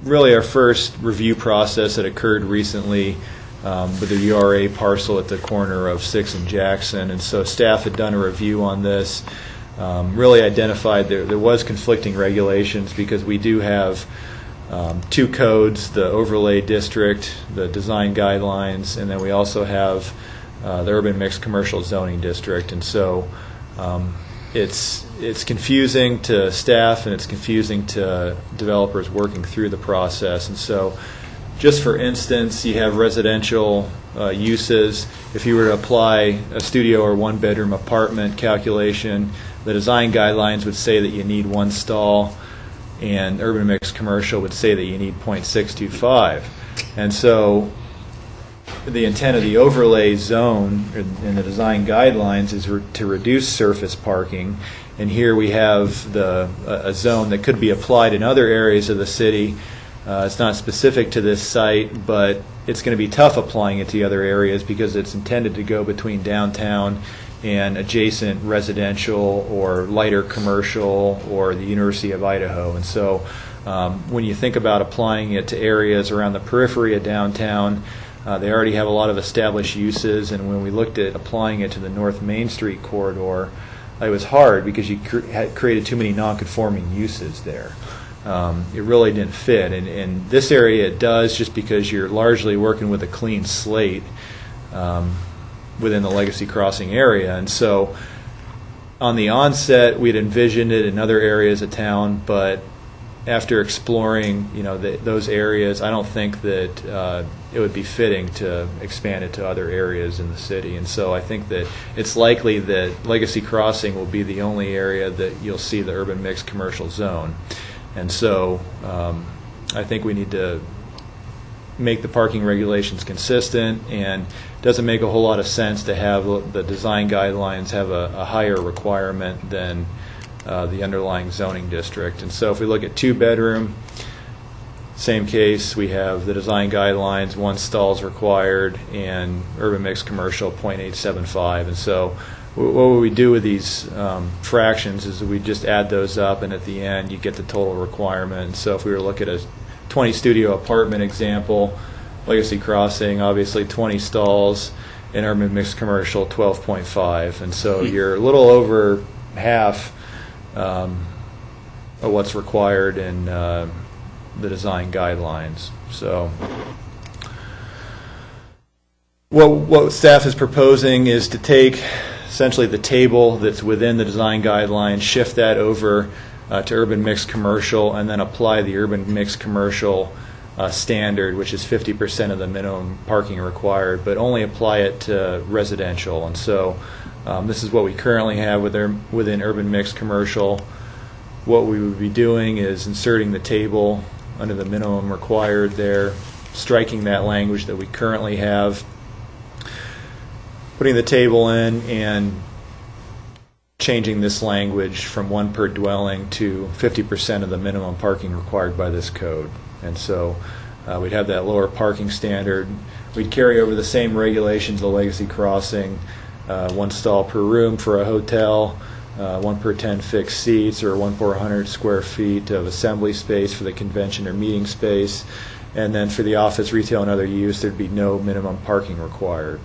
really our first review process that occurred recently with the URA parcel at the corner of 6th and Jackson, and so staff had done a review on this, really identified there was conflicting regulations, because we do have 2 codes, the overlay district, the design guidelines, and then we also have the urban mixed commercial zoning district. And so it's confusing to staff, and it's confusing to developers working through the process. And so just for instance, you have residential uses. If you were to apply a studio or 1-bedroom apartment calculation, the design guidelines would say that you need 1 stall, and urban mixed commercial would say that you need 0.625. And so the intent of the overlay zone in the design guidelines is to reduce surface parking. And here we have a zone that could be applied in other areas of the city. It's not specific to this site, but it's going to be tough applying it to other areas because it's intended to go between downtown and adjacent residential or lighter commercial or the University of Idaho. And so when you think about applying it to areas around the periphery of downtown, they already have a lot of established uses, and when we looked at applying it to the North Main Street corridor, it was hard because you had created too many non-conforming uses there. It really didn't fit. And in this area it does, just because you're largely working with a clean slate within the Legacy Crossing area. And so on the onset, we'd envisioned it in other areas of town, but after exploring those areas, I don't think that it would be fitting to expand it to other areas in the city. And so I think that it's likely that Legacy Crossing will be the only area that you'll see the urban mixed commercial zone. And so I think we need to make the parking regulations consistent, and it doesn't make a whole lot of sense to have the design guidelines have a higher requirement than the underlying zoning district. And so if we look at 2-bedroom, same case, we have the design guidelines, 1 stalls required, and urban mixed commercial 0.875. And so what we do with these fractions is we just add those up, and at the end you get the total requirement. So if we were to look at a 20 studio apartment example, Legacy Crossing, obviously 20 stalls, and urban mixed commercial 12.5. And so you're a little over half of what's required in the design guidelines. So what staff is proposing is to take essentially the table that's within the design guidelines, shift that over to urban mixed commercial, and then apply the urban mixed commercial standard, which is 50% of the minimum parking required, but only apply it to residential. And so this is what we currently have within urban mixed commercial. What we would be doing is inserting the table under the minimum required there, striking that language that we currently have, putting the table in, and changing this language from 1 per dwelling to 50% of the minimum parking required by this code. And so we'd have that lower parking standard. We'd carry over the same regulations of Legacy Crossing, 1 stall per room for a hotel, 1 per 10 fixed seats, or 1 per 100 square feet of assembly space for the convention or meeting space. And then for the office, retail, and other use, there'd be no minimum parking required.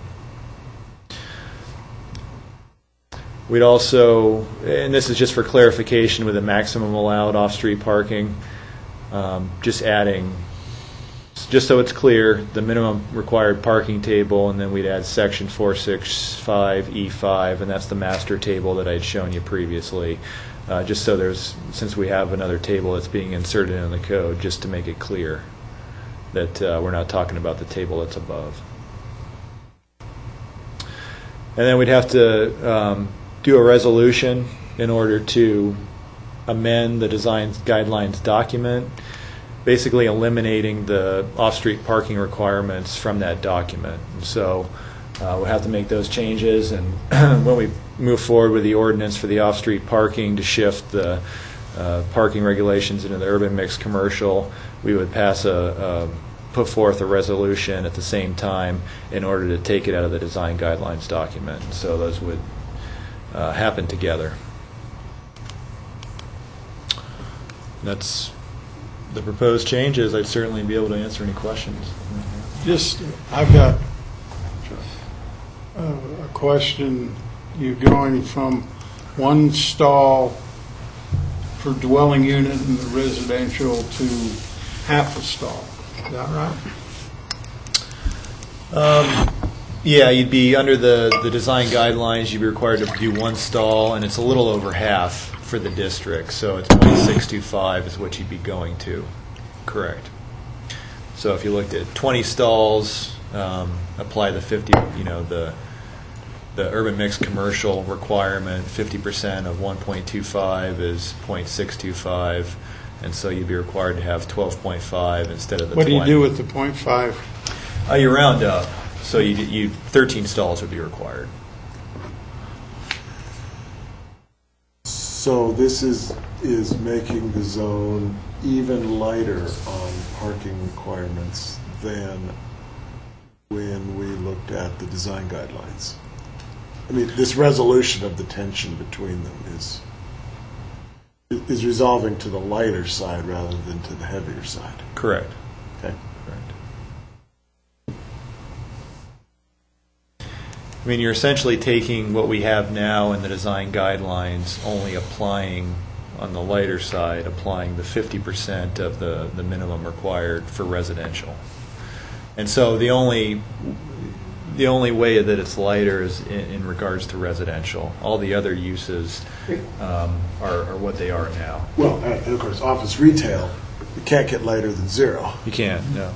We'd also, and this is just for clarification with the maximum allowed off-street parking, just adding, just so it's clear, the minimum required parking table, and then we'd add section 465E5, and that's the master table that I'd shown you previously, just so there's, since we have another table that's being inserted in the code, just to make it clear that we're not talking about the table that's above. And then we'd have to do a resolution in order to amend the design guidelines document, basically eliminating the off-street parking requirements from that document. And so we'll have to make those changes, and when we move forward with the ordinance for the off-street parking to shift the parking regulations into the urban mixed commercial, we would put forth a resolution at the same time in order to take it out of the design guidelines document. And so those would happen together. That's the proposed changes. I'd certainly be able to answer any questions. I've got a question. You're going from 1 stall per dwelling unit in the residential to half a stall. Is that right? Yeah, you'd be under the design guidelines, you'd be required to do 1 stall, and it's a little over half for the district, so it's 0.625 is what you'd be going to. Correct. So if you looked at 20 stalls, apply the 50, the urban mixed commercial requirement, 50% of 1.25 is 0.625, and so you'd be required to have 12.5 instead of the 20. What do you do with the 0.5? You round up. So you 13 stalls would be required. So this is making the zone even lighter on parking requirements than when we looked at the design guidelines. I mean, this resolution of the tension between them is resolving to the lighter side rather than to the heavier side. Correct. Okay. Correct. I mean, you're essentially taking what we have now in the design guidelines, only applying on the lighter side, applying the 50% of the minimum required for residential. And so the only way that it's lighter is in regards to residential. All the other uses are what they are now. Well, and of course, office retail, you can't get lighter than 0. You can't, no.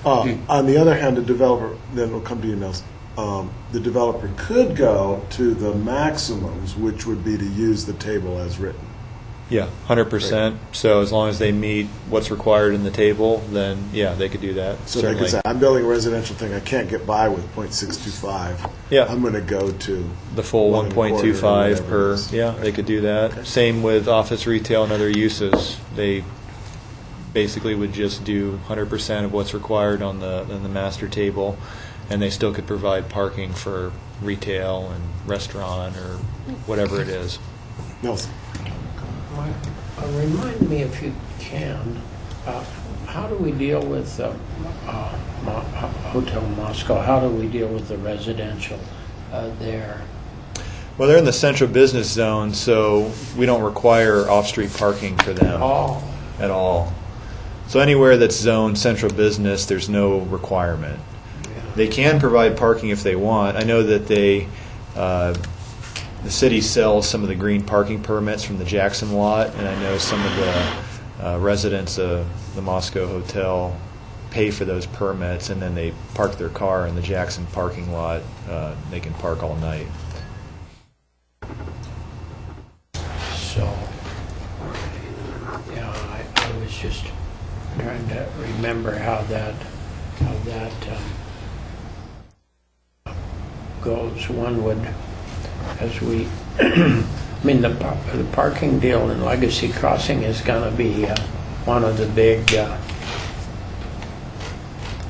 On the other hand, the developer, then we'll come to you, Nels, the developer could go to the maximums, which would be to use the table as written. Yeah, 100%. So as long as they meet what's required in the table, then yeah, they could do that. So they could say, I'm building a residential thing, I can't get by with .625. Yeah. I'm going to go to The full 1.25 per, yeah, Right. they could do that. Okay. Same with office, retail, and other uses. They basically would just do 100% of what's required on the master table, and they still could provide parking for retail and restaurant or whatever it is. Nelson. Remind me, if you can, how do we deal with Hotel Moscow? How do we deal with the residential there? Well, they're in the central business zone, so we don't require off-street parking for them at all. So anywhere that's zoned central business, there's no requirement. They can provide parking if they want. I know that the city sells some of the green parking permits from the Jackson lot, and I know some of the residents of the Moscow Hotel pay for those permits, and then they park their car in the Jackson parking lot. They can park all night. So, yeah, I was just trying to remember how that goes. One would, as we, I mean, the parking deal in Legacy Crossing is going to be one of the big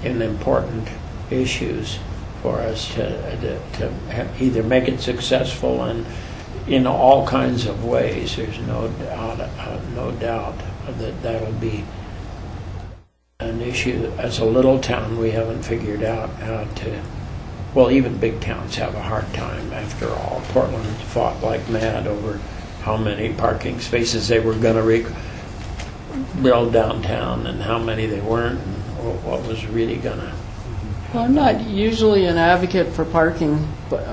and important issues for us to either make it successful and in all kinds of ways. There's no doubt that that'll be an issue. As a little town, we haven't figured out how to. Well, even big towns have a hard time. After all, Portland fought like mad over how many parking spaces they were going to build downtown and how many they weren't, and what was really going to. Well, I'm not usually an advocate for parking, but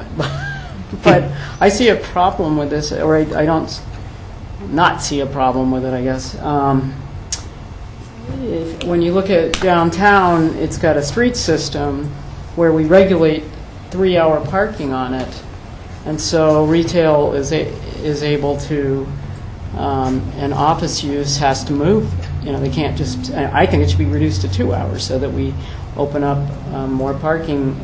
I see a problem with this, or I don't not see a problem with it, I guess. When you look at downtown, it's got a street system where we regulate 3-hour parking on it, and so retail is able to, and office use has to move. You know, they can't just. I think it should be reduced to 2 hours so that we open up more parking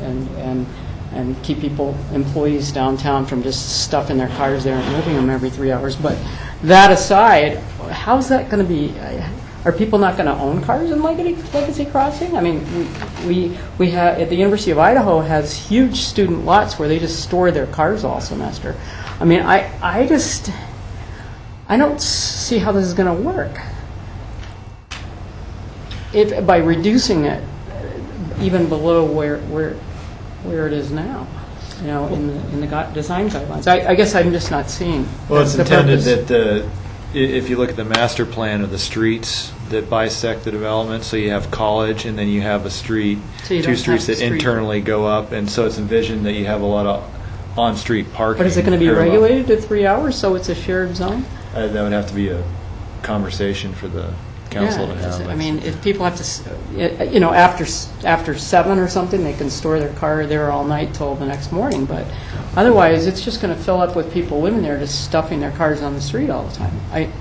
and keep employees downtown from just stuffing their cars there and moving them every 3 hours. But that aside, how's that going to be? Are people not going to own cars in Legacy Crossing? I mean, we have at the University of Idaho has huge student lots where they just store their cars all semester. I mean, I don't see how this is going to work. If by reducing it even below where it is now, you know, in the design guidelines. I guess I'm just not seeing. Well, it's the intended purpose. that if you look at the master plan of the streets that bisect the development, so you have College and then you have a street, So you two don't streets have that street. internally go up, and so it's envisioned that you have a lot of on-street parking. But is it going to be parallel. regulated to 3 hours so it's a shared zone? That would have to be a conversation for the council to have. I mean, if people have to, you know, after 7 or something, they can store their car there all night till the next morning. But otherwise, it's just going to fill up with people living there, just stuffing their cars on the street all the time.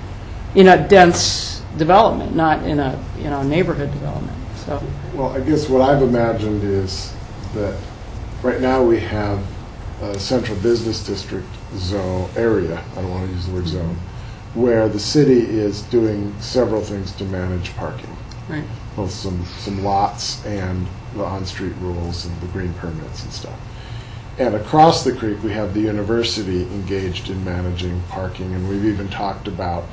In a dense development, not in a neighborhood development. So Well, I guess what I've imagined is that right now we have a central business district zone area, I don't want to use the word zone, where the city is doing several things to manage parking. Right. Both some lots and the on-street rules and the green permits and stuff. And across the creek, we have the university engaged in managing parking, and we've even talked about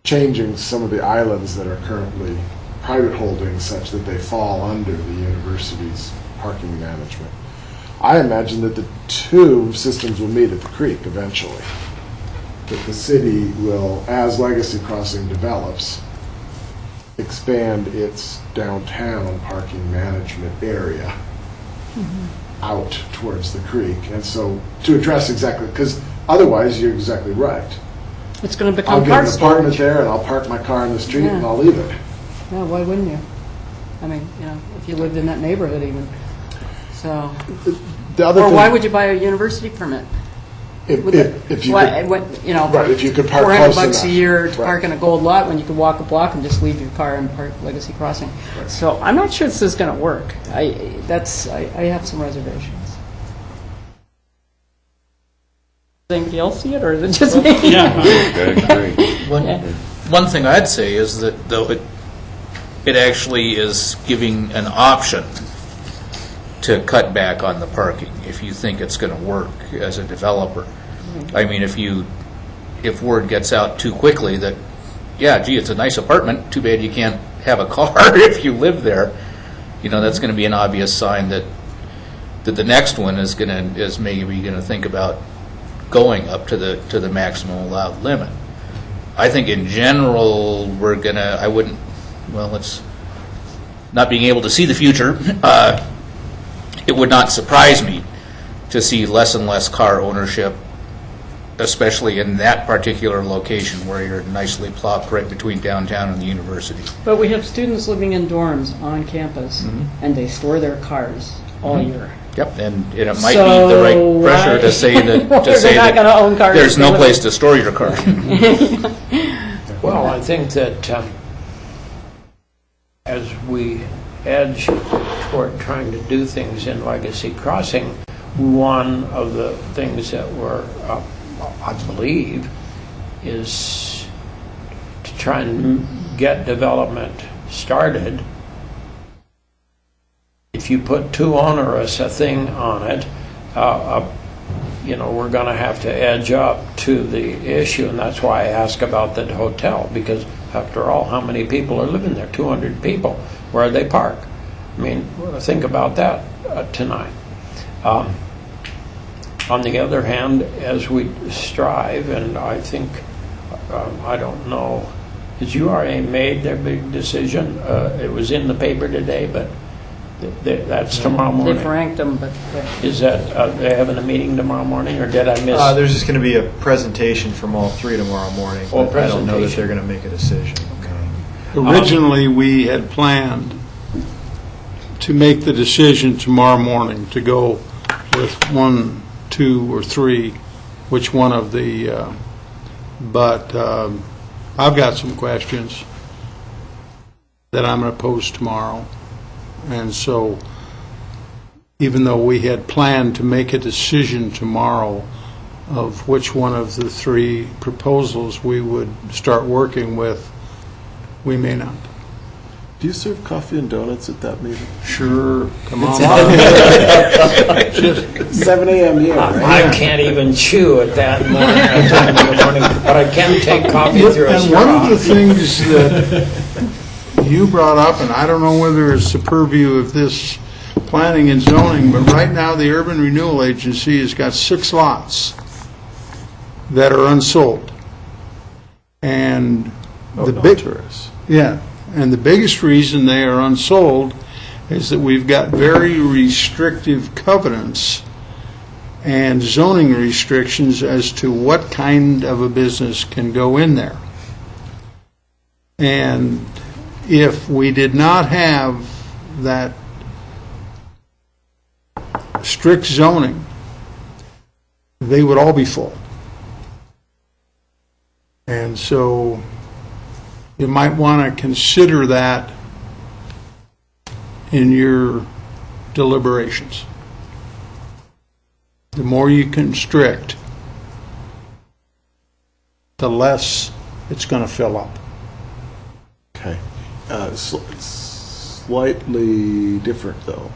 changing some of the islands that are currently private holdings such that they fall under the university's parking management. I imagine that the two systems will meet at the creek eventually. That the city will, as Legacy Crossing develops, expand its downtown parking management area out towards the creek. And so to address exactly, because otherwise you're exactly right. It's going to I'll become get park an apartment storage. there and I'll park my car in the street Yeah. and I'll leave it. Yeah, why wouldn't you? I mean, if you lived in that neighborhood even. So, The other or thing, why would you buy a university permit? if you Why- could, what, right, if you could park $400 close a enough. year to Right. park in a gold lot when you could walk a block and just leave your car and park Legacy Crossing. Right. So I'm not sure this is going to work. I have some reservations. Does anybody else see it, or is it just me? One thing I'd say is that though it actually is giving an option to cut back on the parking if you think it's going to work as a developer. I mean, if word gets out too quickly that, yeah, gee, it's a nice apartment, too bad you can't have a car if you live there, that's going to be an obvious sign that the next one is maybe going to think about going up to the maximum allowed limit. I think in general it's not being able to see the future. It would not surprise me to see less and less car ownership, especially in that particular location where you're nicely plopped right between downtown and the university. But we have students living in dorms on campus, and they store their cars all year. Yep, and it might be the right pressure to say that They're not gonna own cars there's if no they place live to store your car. Well, I think that as we edge toward trying to do things in Legacy Crossing, one of the things that we're, I believe, is to try and get development started. If you put too onerous a thing on it, we're going to have to edge up to the issue, and that's why I ask about the hotel, because after all, how many people are living there? 200 people. Where they park? I mean, think about that tonight. On the other hand, as we strive, and I think, I don't know, has URA made their big decision? It was in the paper today, but that's tomorrow morning. They've ranked them, but Is that, they having a meeting tomorrow morning, or did I miss? There's just going to be a presentation from all three tomorrow morning. Oh, but I don't know that presentation. they're going to make a decision. Originally, we had planned to make the decision tomorrow morning to go with 1, 2, or 3, which one of the, but I've got some questions that I'm going to pose tomorrow. And so, even though we had planned to make a decision tomorrow of which one of the 3 proposals we would start working with, we may not. Do you serve coffee and donuts at that meeting? Sure, come on. 7 a.m. here, right? I can't even chew at that time in the morning, but I can take coffee through a And one of the straw. things that you brought up, and I don't know whether it's the purview of this planning and zoning, but right now the Urban Renewal Agency has got 6 lots that are unsold. And the big, tourists. yeah, and the biggest reason they are unsold is that we've got very restrictive covenants and zoning restrictions as to what kind of a business can go in there. And if we did not have that strict zoning, they would all be full. And so you might want to consider that in your deliberations. The more you constrict, the less it's going to fill up. Okay. Slightly different, though.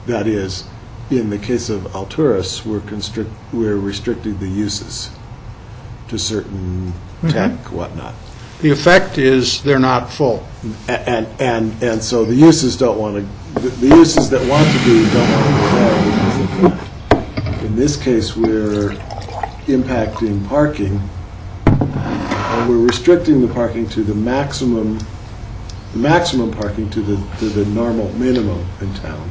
That is, in the case of Alturas, we're restricting the uses to certain tech, whatnot. The effect is they're not full. And so the uses don't want to, the uses that want to be don't want to be there because of that. In this case, we're impacting parking, and we're restricting the parking to the maximum parking to the normal minimum in town.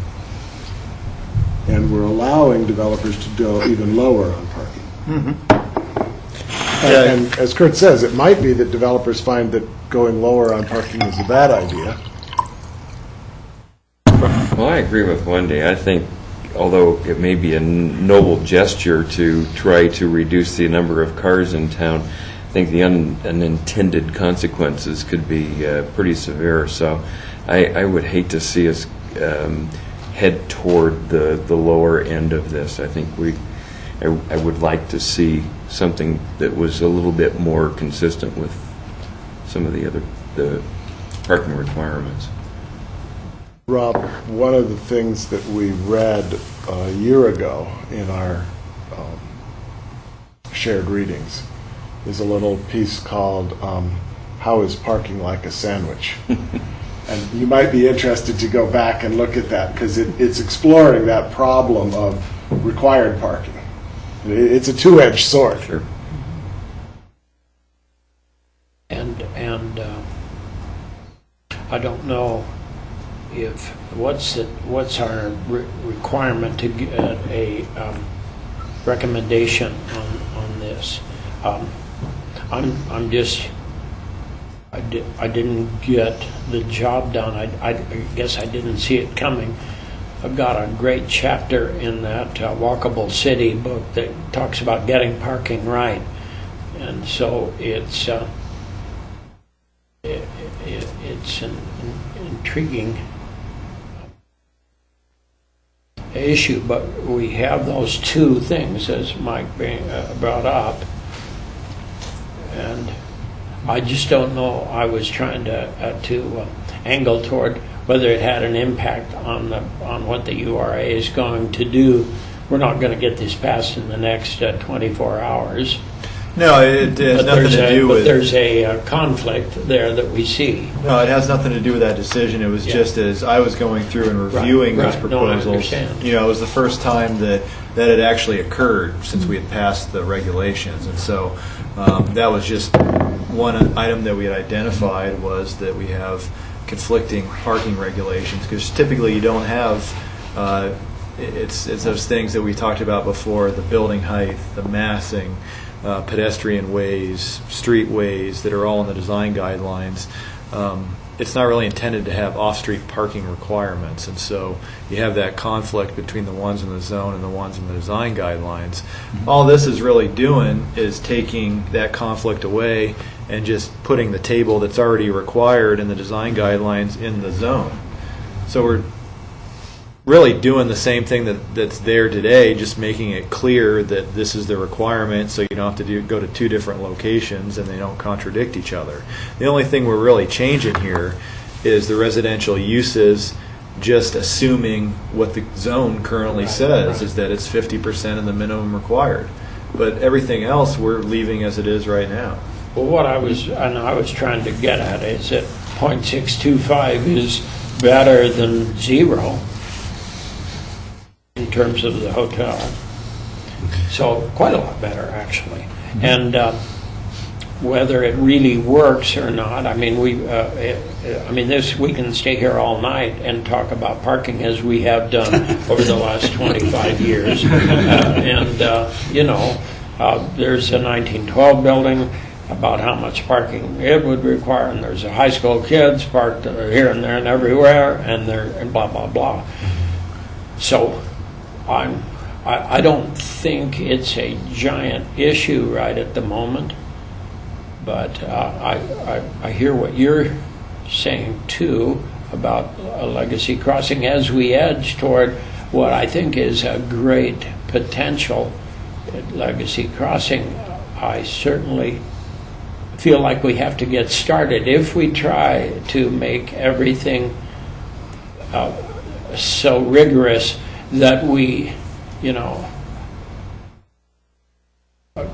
And we're allowing developers to go even lower on parking. And as Kurt says, it might be that developers find that going lower on parking is a bad idea. Well, I agree with Wendy. I think, although it may be a noble gesture to try to reduce the number of cars in town, I think the unintended consequences could be pretty severe. So I would hate to see us head toward the lower end of this. I think I would like to see something that was a little bit more consistent with some of the parking requirements. Rob, one of the things that we read a year ago in our shared readings is a little piece called How is Parking Like a Sandwich? And you might be interested to go back and look at that because it's exploring that problem of required parking. It's a two-edged sword. Sure. And I don't know if what's our requirement to get a recommendation on this. I'm just I didn't get the job done. I guess I didn't see it coming. I've got a great chapter in that Walkable City book that talks about getting parking right, and so it's an intriguing issue. But we have those two things, as Mike brought up, and I just don't know. I was trying to angle toward whether it had an impact on what the URA is going to do. We're not going to get this passed in the next 24 hours. No, it has nothing to do with... But there's a conflict there that we see. No, it has nothing to do with that decision. It was just as I was going through and reviewing those proposals. No, I understand. It was the first time that had actually occurred since we had passed the regulations. And so that was just one item that we had identified, was that we have conflicting parking regulations, because typically you don't have it's those things that we talked about before: the building height, the massing, pedestrian ways, street ways that are all in the design guidelines. It's not really intended to have off-street parking requirements, and so you have that conflict between the ones in the zone and the ones in the design guidelines. Mm-hmm. All this is really doing is taking that conflict away and just putting the table that's already required in the design guidelines in the zone. So we're really doing the same thing that's there today, just making it clear that this is the requirement, so you don't have to go to two different locations and they don't contradict each other. The only thing we're really changing here is the residential uses, just assuming what the zone currently says, is that it's 50% of the minimum required. But everything else we're leaving as it is right now. Well, what I was trying to get at is that 0.625 is better than 0 in terms of the hotel. So quite a lot better, actually. And whether it really works or not, I mean, we can stay here all night and talk about parking as we have done over the last 25 years. There's a 1912 building about how much parking it would require, and there's a high school kids parked here and there and everywhere, and they're blah blah blah. So I don't think it's a giant issue right at the moment, but I hear what you're saying too. about Legacy Crossing as we edge toward what I think is a great potential at Legacy Crossing. I certainly feel like we have to get started. If we try to make everything so rigorous that we, that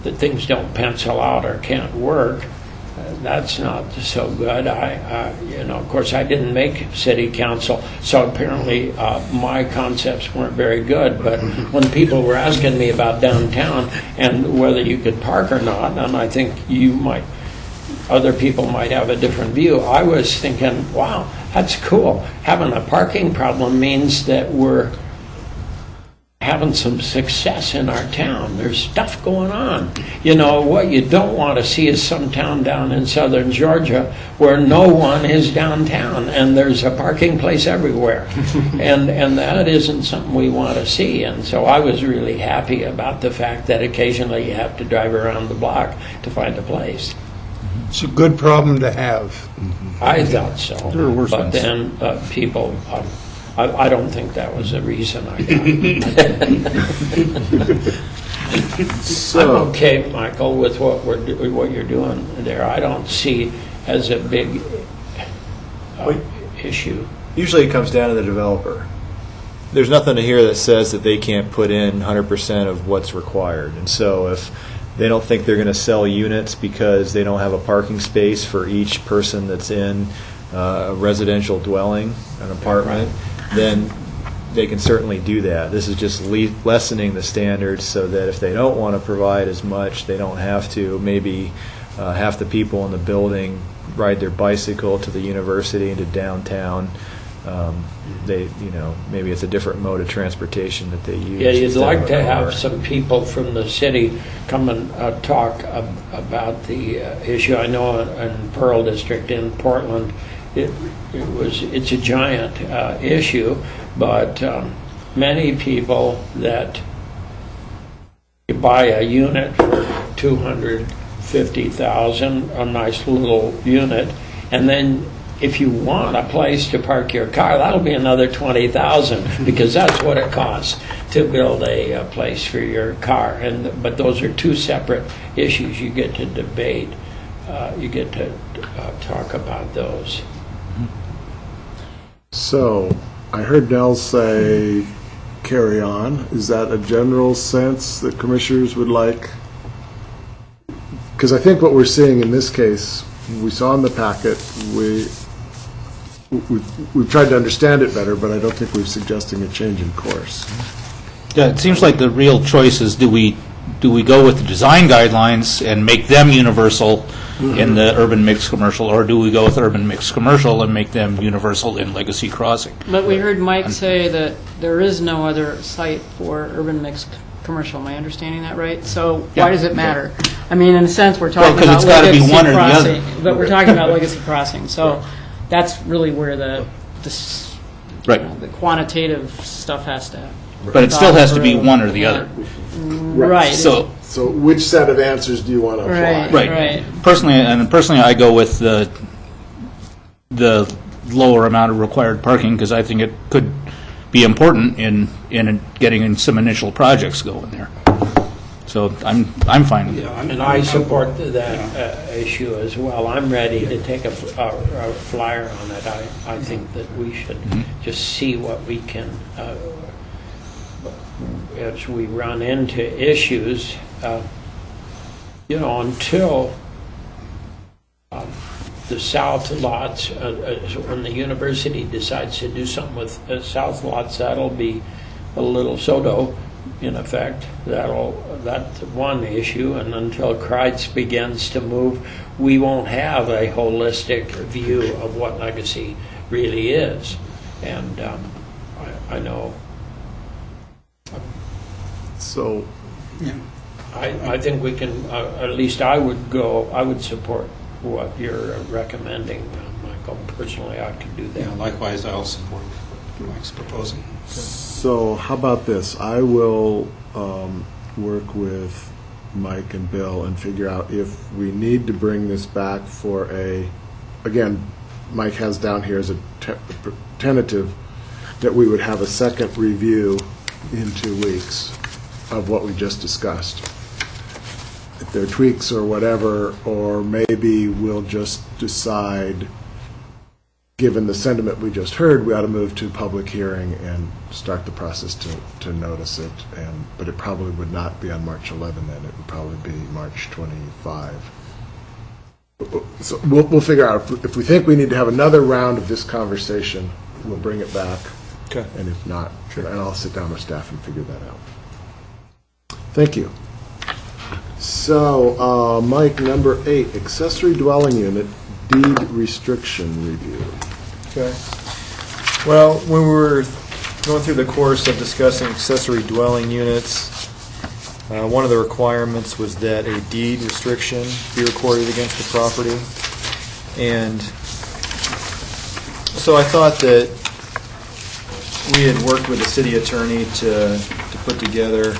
things don't pencil out or can't work, that's not so good. Of course, I didn't make city council, so apparently my concepts weren't very good. But when people were asking me about downtown and whether you could park or not, and I think other people might have a different view, I was thinking, wow, that's cool. Having a parking problem means that we're having some success in our town. There's stuff going on. What you don't want to see is some town down in southern Georgia where no one is downtown and there's a parking place everywhere. and that isn't something we want to see. And so I was really happy about the fact that occasionally you have to drive around the block to find a place. It's a good problem to have. I thought so. There are worse but ones. Then people... I don't think that was the reason I got it. I'm okay, Michael, with what you're doing there. I don't see as a big issue. Usually it comes down to the developer. There's nothing here that says that they can't put in 100% of what's required. And so if they don't think they're going to sell units because they don't have a parking space for each person that's in a residential dwelling, an apartment, then they can certainly do that. This is just lessening the standards so that if they don't want to provide as much, they don't have to. Maybe half the people in the building ride their bicycle to the university and to downtown. Maybe it's a different mode of transportation that they use. Yeah, you'd instead like of a to car. have some people from the city come and talk about the issue. I know in Pearl District in Portland, it's a giant issue, but many people that buy a unit for $250,000, a nice little unit, and then if you want a place to park your car, that'll be another $20,000 because that's what it costs to build a place for your car. But those are two separate issues. You get to debate. You get to talk about those. So, I heard Nell say carry on. Is that a general sense that commissioners would like? Because I think what we're seeing in this case, we saw in the packet, we've tried to understand it better, but I don't think we're suggesting a change in course. Yeah, it seems like the real choice is do we go with the design guidelines and make them universal in the urban mixed commercial, or do we go with urban mixed commercial and make them universal in Legacy Crossing? But we heard Mike say that there is no other site for urban mixed commercial. Am I understanding that right? So why does it matter? I mean, in a sense, we're talking 'cause about it's gotta be Legacy one or the Crossing, other. but we're talking about Legacy Crossing. So that's really where the quantitative stuff has to. But it still has to be one or the other. Right. So which set of answers do you want to apply? Right. Personally, I go with the lower amount of required parking because I think it could be important in getting some initial projects going there. So I'm fine with it. And I support that issue as well. I'm ready to take a flyer on it. I think that we should just see what we can, as we run into issues, until the south lots, when the university decides to do something with south lots, that'll be a little SODO, in effect. That's one issue, and until Kreitz begins to move, we won't have a holistic view of what Legacy really is. And I know. So, I think we can. At least I would support what you're recommending, Michael. Personally, I could do that. Yeah, likewise, I'll support Mike's proposal. So how about this? I will work with Mike and Bill and figure out if we need to bring this back for again, Mike has down here as a tentative, that we would have a second review in 2 weeks of what we just discussed. If there are tweaks or whatever, or maybe we'll just decide, given the sentiment we just heard, we ought to move to public hearing and start the process to notice it. But it probably would not be on March 11 then. It would probably be March 25. So we'll figure out. If we think we need to have another round of this conversation, we'll bring it back. Okay. And if not, and I'll sit down with staff and figure that out. Thank you. So, Mike, number 8, accessory dwelling unit deed restriction review. Okay. Well, when we were going through the course of discussing accessory dwelling units, one of the requirements was that a deed restriction be recorded against the property. And so I thought that we had worked with the city attorney to put together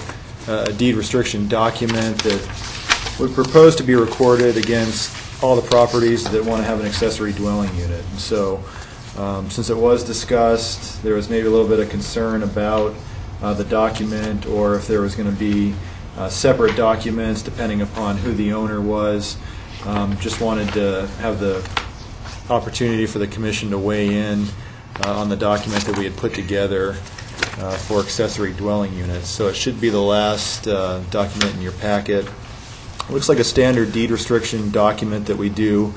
a deed restriction document that would propose to be recorded against all the properties that want to have an accessory dwelling unit. And so since it was discussed, there was maybe a little bit of concern about the document, or if there was going to be separate documents depending upon who the owner was. Just wanted to have the opportunity for the commission to weigh in on the document that we had put together for accessory dwelling units. So it should be the last document in your packet. It looks like a standard deed restriction document that we do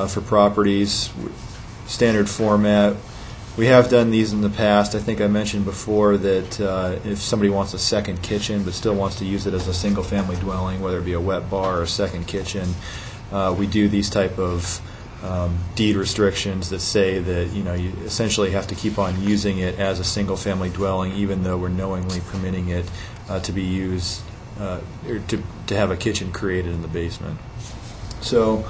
for properties, standard format. We have done these in the past. I think I mentioned before that if somebody wants a second kitchen but still wants to use it as a single-family dwelling, whether it be a wet bar or a second kitchen, we do these type of deed restrictions that say that you essentially have to keep on using it as a single-family dwelling, even though we're knowingly permitting it to be used or to have a kitchen created in the basement. So,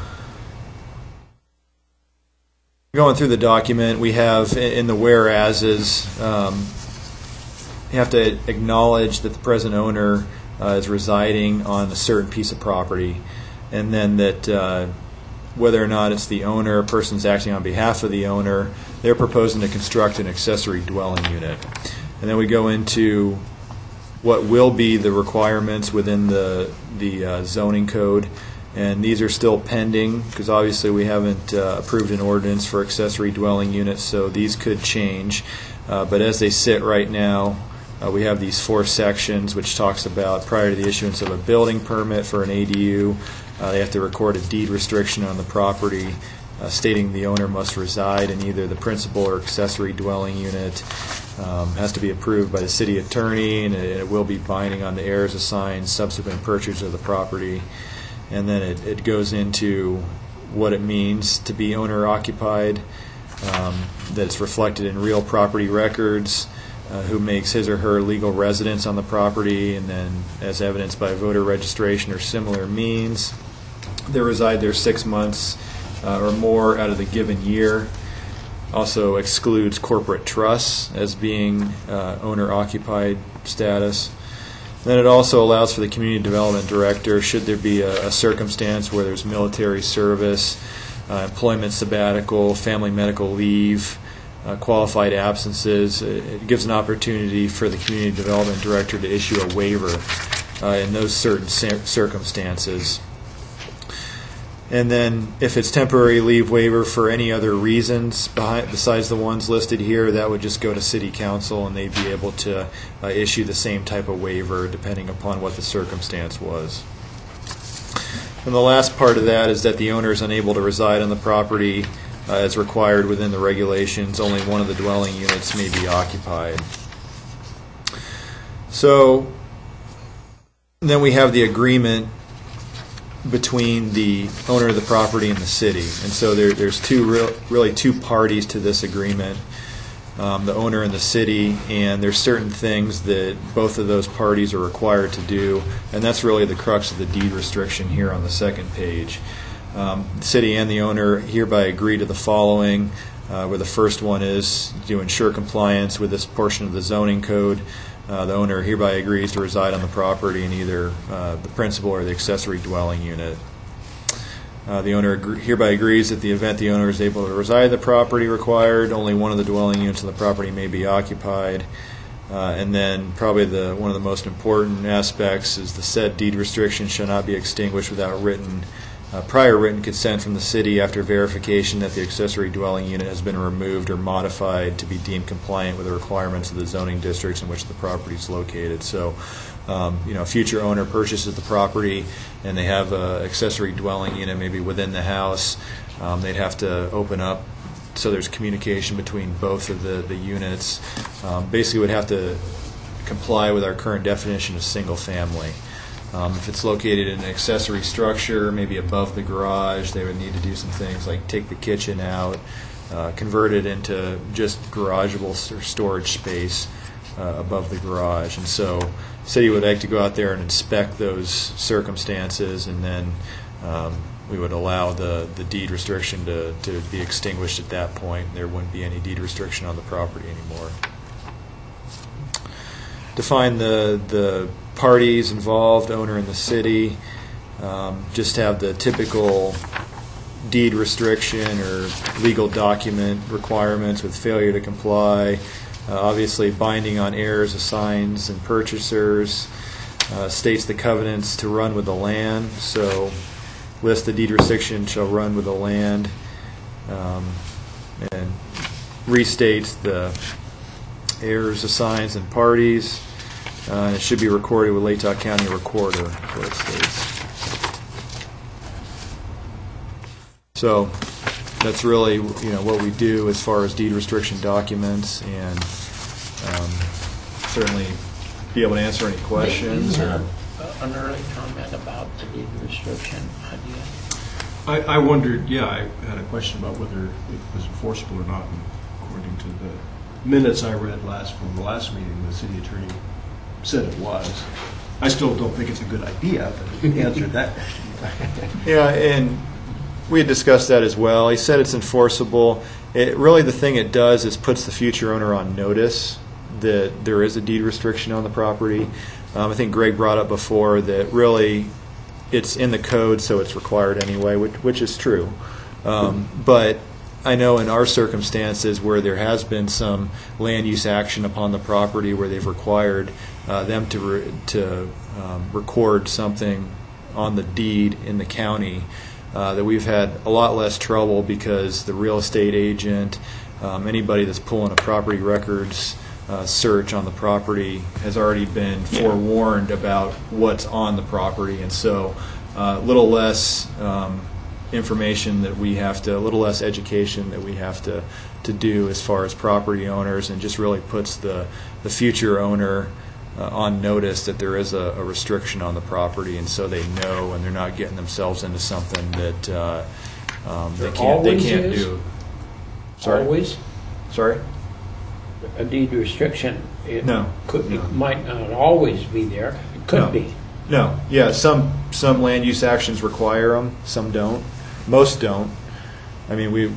going through the document, we have in the whereases, you have to acknowledge that the present owner is residing on a certain piece of property, and then that whether or not it's the owner, a person's acting on behalf of the owner, they're proposing to construct an accessory dwelling unit. And then we go into what will be the requirements within the zoning code. And these are still pending because obviously we haven't approved an ordinance for accessory dwelling units, so these could change. But as they sit right now, we have these 4 sections which talks about prior to the issuance of a building permit for an ADU, they have to record a deed restriction on the property stating the owner must reside in either the principal or accessory dwelling unit. Has to be approved by the city attorney, and it will be binding on the heirs assigned subsequent purchase of the property. And then it goes into what it means to be owner-occupied, that it's reflected in real property records, who makes his or her legal residence on the property, and then as evidenced by voter registration or similar means. They reside there 6 months or more out of the given year. Also excludes corporate trusts as being owner-occupied status. Then it also allows for the community development director, should there be a circumstance where there's military service, employment sabbatical, family medical leave, qualified absences, it gives an opportunity for the community development director to issue a waiver in those certain circumstances. And then if it's temporary leave waiver for any other reasons besides the ones listed here, that would just go to city council and they'd be able to issue the same type of waiver depending upon what the circumstance was. And the last part of that is that the owner is unable to reside on the property as required within the regulations. Only one of the dwelling units may be occupied. So then we have the agreement between the owner of the property and the city. And so there's really two parties to this agreement, the owner and the city, and there's certain things that both of those parties are required to do, and that's really the crux of the deed restriction here on the second page. The city and the owner hereby agree to the following, where the first one is to ensure compliance with this portion of the zoning code. The owner hereby agrees to reside on the property in either the principal or the accessory dwelling unit. The owner hereby agrees that the event the owner is able to reside in the property required, only one of the dwelling units on the property may be occupied. And then probably one of the most important aspects is the said deed restriction shall not be extinguished without prior written consent from the city after verification that the accessory dwelling unit has been removed or modified to be deemed compliant with the requirements of the zoning districts in which the property is located. So, a future owner purchases the property and they have an accessory dwelling unit maybe within the house. They'd have to open up so there's communication between both of the units. Basically would have to comply with our current definition of single family. If it's located in an accessory structure, maybe above the garage, they would need to do some things like take the kitchen out, convert it into just garageable or storage space above the garage. And so the city would like to go out there and inspect those circumstances, and then we would allow the deed restriction to be extinguished at that point. There wouldn't be any deed restriction on the property anymore. Define the parties involved, owner and the city. Just have the typical deed restriction or legal document requirements with failure to comply. Obviously binding on heirs, assigns, and purchasers. States the covenants to run with the land. So list the deed restriction shall run with the land, and restates the heirs, assigns, and parties. And it should be recorded with Latah County Recorder, is what it states. So that's really what we do as far as deed restriction documents, and certainly be able to answer any questions. Do you have an early comment about the deed restriction idea? I wondered, I had a question about whether it was enforceable or not. And according to the minutes I read from the last meeting, the city attorney said it was. I still don't think it's a good idea, but he answered that question. Yeah, and we had discussed that as well. He said it's enforceable. Really the thing it does is puts the future owner on notice that there is a deed restriction on the property. I think Greg brought up before that really it's in the code, so it's required anyway, which is true. But I know in our circumstances where there has been some land use action upon the property where they've required them to record something on the deed in the county, that we've had a lot less trouble because the real estate agent, anybody that's pulling a property records search on the property has already been forewarned about what's on the property, and so a little less information that we have to, a little less education that we have to do as far as property owners, and just really puts the future owner on notice that there is a restriction on the property, and so they know and they're not getting themselves into something that they can't do. Sorry? Always? Sorry? A deed restriction, it No. might not always be there. It could No. be. No. Yeah, some land use actions require them, some don't. Most don't. I mean, we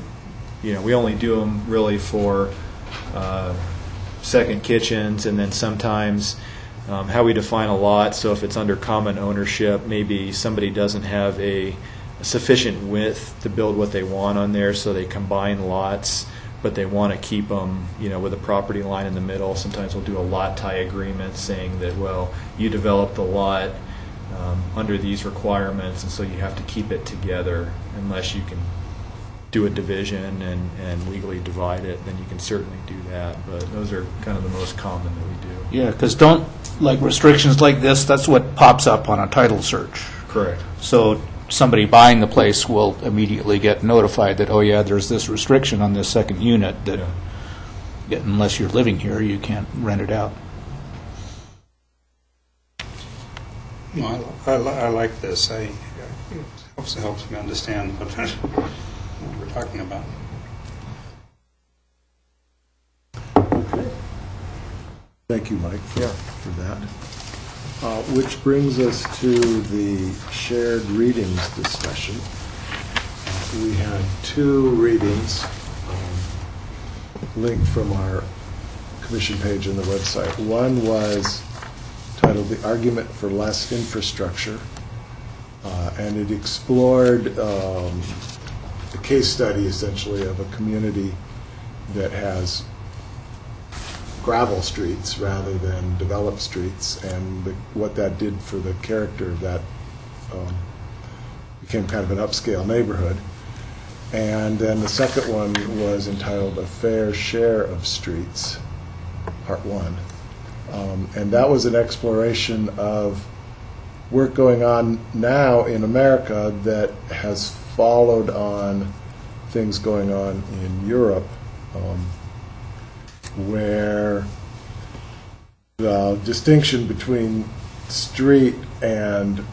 only do them really for second kitchens, and then sometimes how we define a lot. So if it's under common ownership, maybe somebody doesn't have a sufficient width to build what they want on there, so they combine lots, but they want to keep them, with a property line in the middle. Sometimes we'll do a lot tie agreement saying that, well, you develop the lot under these requirements, and so you have to keep it together. Unless you can do a division and legally divide it, then you can certainly do that. But those are kind of the most common that we do. Yeah, because restrictions like this, that's what pops up on a title search. Correct. So somebody buying the place will immediately get notified that, oh yeah, there's this restriction on this second unit that unless you're living here, you can't rent it out. Well, I like this. It helps me understand what we're talking about. Okay. Thank you, Mike, for that. Which brings us to the shared readings discussion. We had 2 readings linked from our commission page on the website. One was titled "The Argument for Less Infrastructure," And it explored a case study, essentially, of a community that has gravel streets rather than developed streets, and what that did for the character of that became kind of an upscale neighborhood. And then the second one was entitled A Fair Share of Streets, Part 1. And that was an exploration of work going on now in America that has followed on things going on in Europe, where the distinction between street and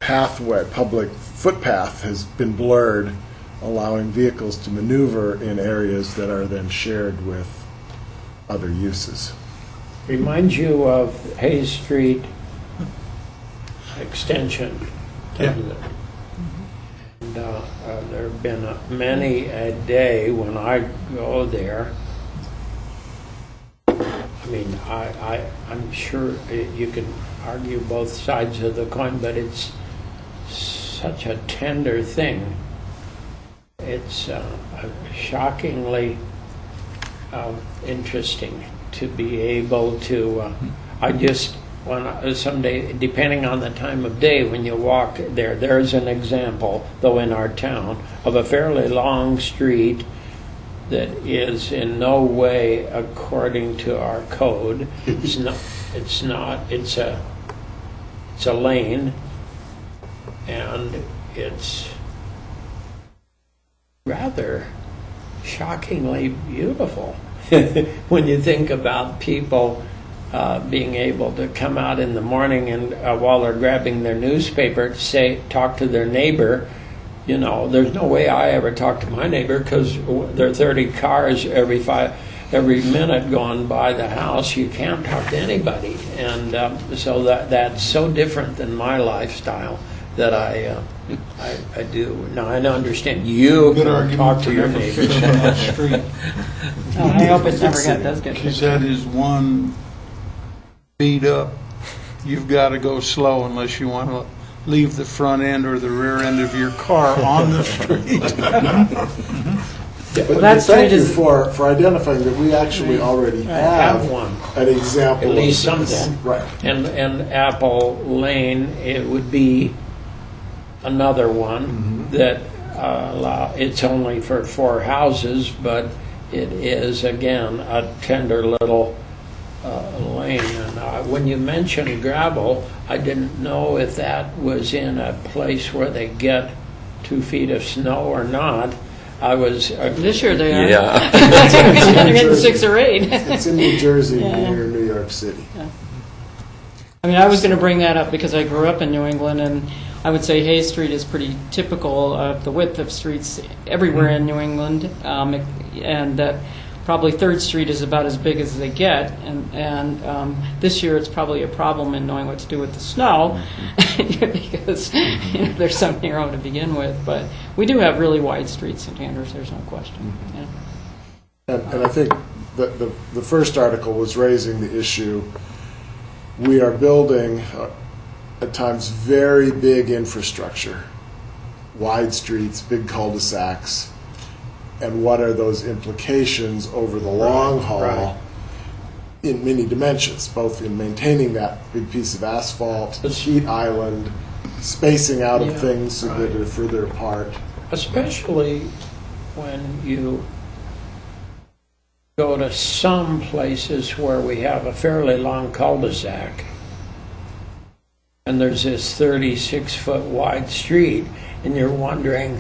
pathway, public footpath, has been blurred, allowing vehicles to maneuver in areas that are then shared with other uses. Reminds you of Hayes Street extension. Yeah. And there have been many a day when I go there. I mean, I'm sure you can argue both sides of the coin, but it's such a tender thing. It's shockingly interesting to be able to. Someday, depending on the time of day when you walk there, there's an example, though in our town, of a fairly long street that is in no way according to our code. It's a lane, and it's rather shockingly beautiful when you think about people being able to come out in the morning and while they're grabbing their newspaper to talk to their neighbor. You know, there's no way I ever talk to my neighbor because there are 30 cars every minute going by the house. You can't talk to anybody, and so that's so different than my lifestyle that I do. Now I understand you can talk to your neighbor. I hope it never does get Because that is one beat up. You've got to go slow unless you want to leave the front end or the rear end of your car on the street. But thank you for identifying that we actually already have one. an example. At least of this. something. Right. And Apple Lane, it would be another one that it's only for 4 houses, but it is, again, a tender little lane. And when you mentioned gravel, I didn't know if that was in a place where they get 2 feet of snow or not. I was This year they are. Yeah. They're getting 6 or 8. It's in New Jersey Yeah. near New York City. I mean, I was going to bring that up because I grew up in New England, and I would say Hayes Street is pretty typical of the width of streets everywhere in New England, and that probably 3rd Street is about as big as they get, and this year it's probably a problem in knowing what to do with the snow because there's some narrow to begin with, but we do have really wide streets in Danvers, there's no question. Yeah. And I think that the first article was raising the issue. We are building, at times, very big infrastructure, wide streets, big cul-de-sacs, and what are those implications over the long haul in many dimensions, both in maintaining that big piece of asphalt, sheet island, spacing out of things so that they're further apart. especially when you go to some places where we have a fairly long cul-de-sac and there's this 36-foot wide street, and you're wondering,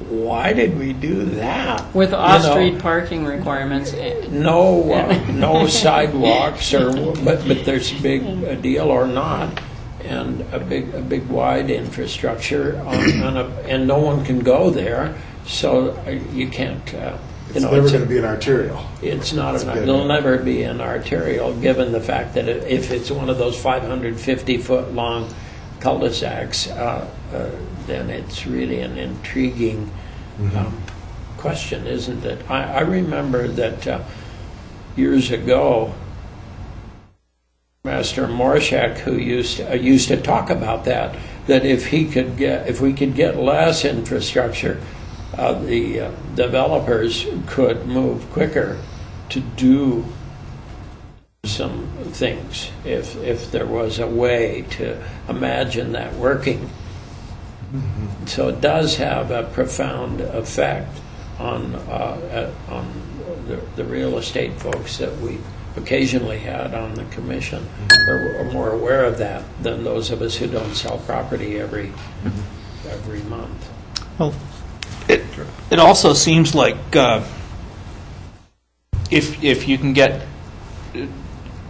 why did we do that? With off-street parking requirements. No sidewalks, but there's a big deal or not, and a big wide infrastructure, and no one can go there, so you can't. It's never going to be an arterial. It's not. It'll never be an arterial, given the fact that if it's one of those 550-foot long cul-de-sacs, then it's really an intriguing question, isn't it? I remember that years ago, Master Morshak, who used to talk about that if we could get less infrastructure, the developers could move quicker to do some things if there was a way to imagine that working. So it does have a profound effect on the real estate folks that we occasionally had on the commission. Are more aware of that than those of us who don't sell property every month. Well, it also seems like if you can get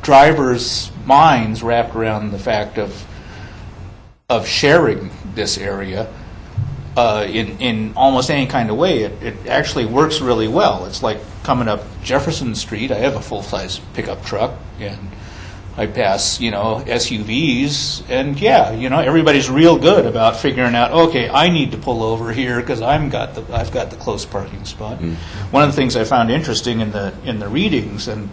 drivers' minds wrapped around the fact of sharing this area in almost any kind of way, it actually works really well. It's like coming up Jefferson Street. I have a full-size pickup truck, and I pass, SUVs, and everybody's real good about figuring out, okay, I need to pull over here because I've got the close parking spot. One of the things I found interesting in the readings, and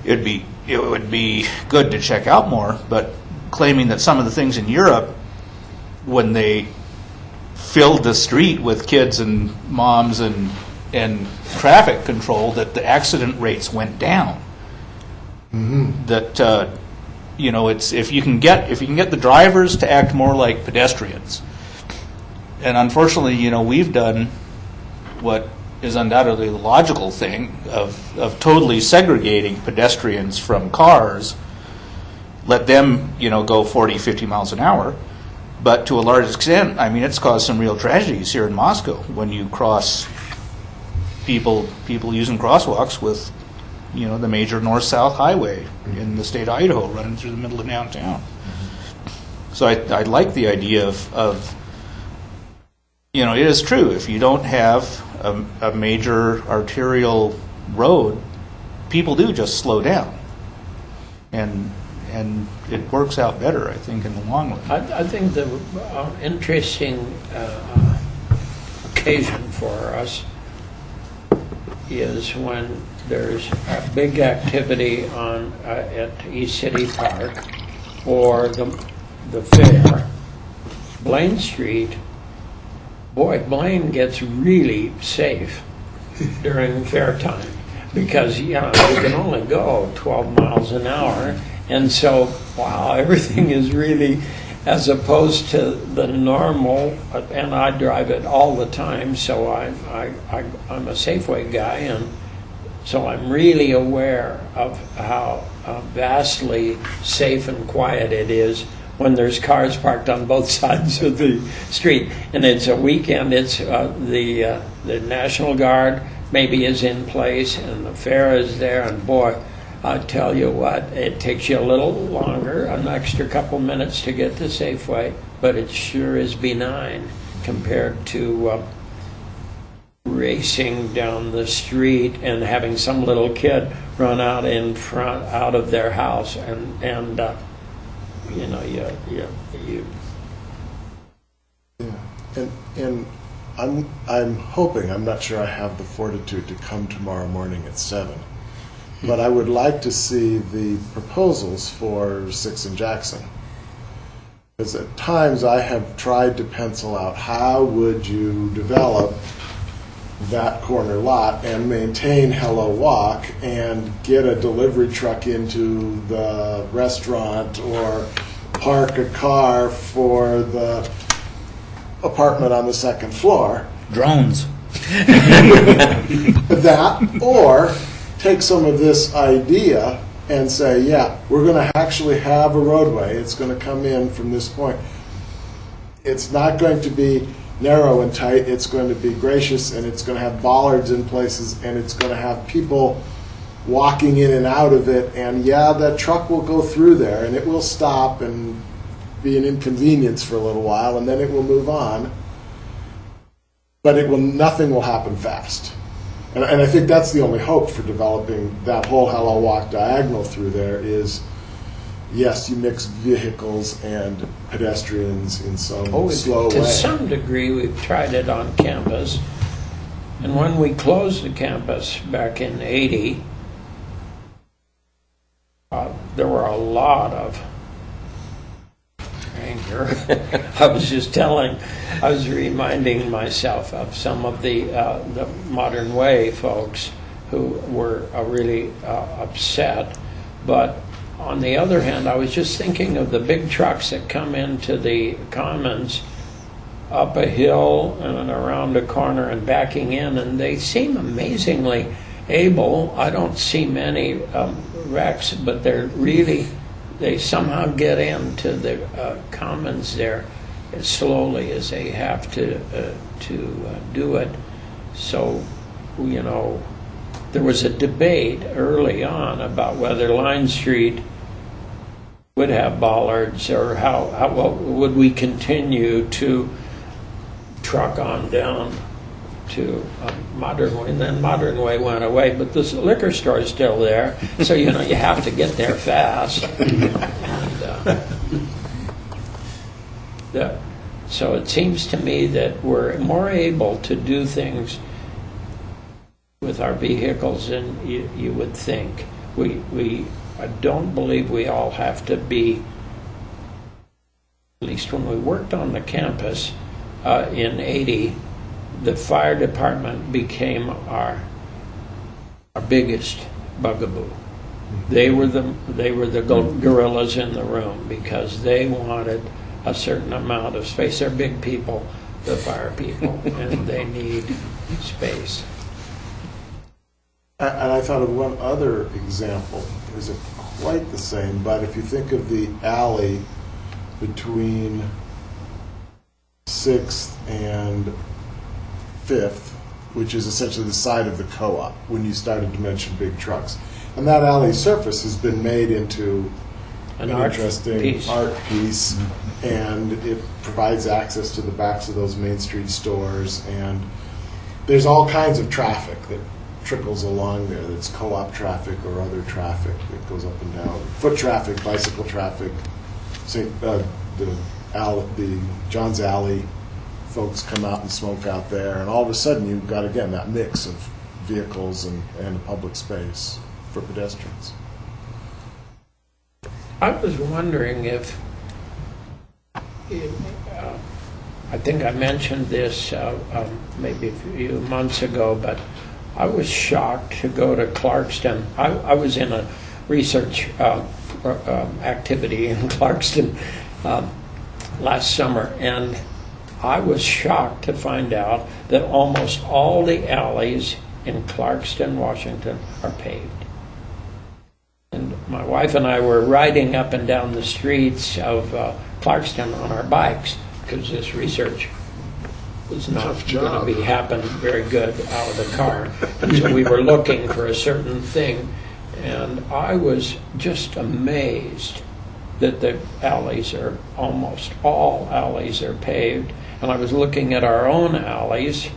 it would be good to check out more, but claiming that some of the things in Europe, when they filled the street with kids and moms and traffic control, that the accident rates went down. That it's if you can get the drivers to act more like pedestrians, and unfortunately, we've done what is undoubtedly the logical thing of totally segregating pedestrians from cars, let them go 40, 50 miles an hour. But to a large extent, it's caused some real tragedies here in Moscow when you cross people using crosswalks with, the major north-south highway in the state of Idaho running through the middle of downtown. So I like the idea of it is true, if you don't have a major arterial road, people do just slow down. And it works out better, I think, in the long run. I think the interesting occasion for us is when there's a big activity at East City Park or the fair. Blaine Street, Blaine gets really safe during fair time because you can only go 12 miles an hour. And so, everything is really, as opposed to the normal, and I drive it all the time, so I'm a Safeway guy, and so I'm really aware of how vastly safe and quiet it is when there's cars parked on both sides of the street. And it's a weekend, it's the National Guard maybe is in place, and the fair is there, and boy, I tell you what, it takes you a little longer, an extra couple minutes to get to Safeway, but it sure is benign compared to racing down the street and having some little kid run out in front, out of their house, and And I'm hoping, I'm not sure I have the fortitude to come tomorrow morning at 7. But I would like to see the proposals for 6 and Jackson. Because at times I have tried to pencil out how would you develop that corner lot and maintain Hello Walk and get a delivery truck into the restaurant or park a car for the apartment on the second floor. Drones. That, or take some of this idea and say, we're going to actually have a roadway. It's going to come in from this point. It's not going to be narrow and tight. It's going to be gracious, and it's going to have bollards in places, and it's going to have people walking in and out of it. And that truck will go through there, and it will stop and be an inconvenience for a little while, and then it will move on. But nothing will happen fast. And I think that's the only hope for developing that whole Hello Walk diagonal through there is, yes, you mix vehicles and pedestrians in some slow way. To some degree, we've tried it on campus. And when we closed the campus back in '80, there were a lot of anger. I was reminding myself of some of the Modern Way folks who were really upset. But on the other hand, I was just thinking of the big trucks that come into the commons up a hill and around a corner and backing in, and they seem amazingly able. I don't see many wrecks, but they somehow get into the commons there as slowly as they have to do it. So, there was a debate early on about whether Line Street would have bollards, or how would we continue to truck on down to Modern Way. And then Modern Way went away, but the liquor store is still there, so you have to get there fast. So it seems to me that we're more able to do things with our vehicles than you would think. I don't believe we all have to be, at least when we worked on the campus in '80, the fire department became our biggest bugaboo. They were the gorillas in the room because they wanted a certain amount of space. They're big people, the fire people, and they need space. And I thought of one other example. It isn't quite the same, but if you think of the alley between 6th and 5th, which is essentially the side of the co-op, when you started to mention big trucks. And that alley surface has been made into an interesting art piece, and it provides access to the backs of those Main Street stores, and there's all kinds of traffic that trickles along there. That's co-op traffic or other traffic that goes up and down. Foot traffic, bicycle traffic, the John's Alley folks come out and smoke out there, and all of a sudden you've got, again, that mix of vehicles and a public space for pedestrians. I was wondering if I think I mentioned this maybe a few months ago, but I was shocked to go to Clarkston. I was in a research activity in Clarkston last summer, and I was shocked to find out that almost all the alleys in Clarkston, Washington, are paved. And my wife and I were riding up and down the streets of Clarkston on our bikes because this research was not going to be happen very good out of the car. And so we were looking for a certain thing, and I was just amazed that the alleys are, almost all alleys are paved. And I was looking at our own alleys,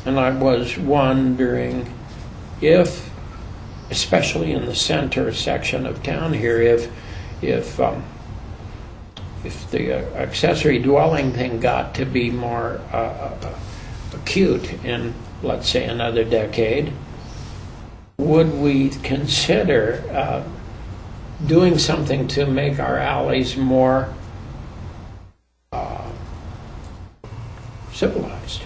and I was wondering if, especially in the center section of town here, if the accessory dwelling thing got to be more acute in, let's say, another decade, would we consider doing something to make our alleys more civilized?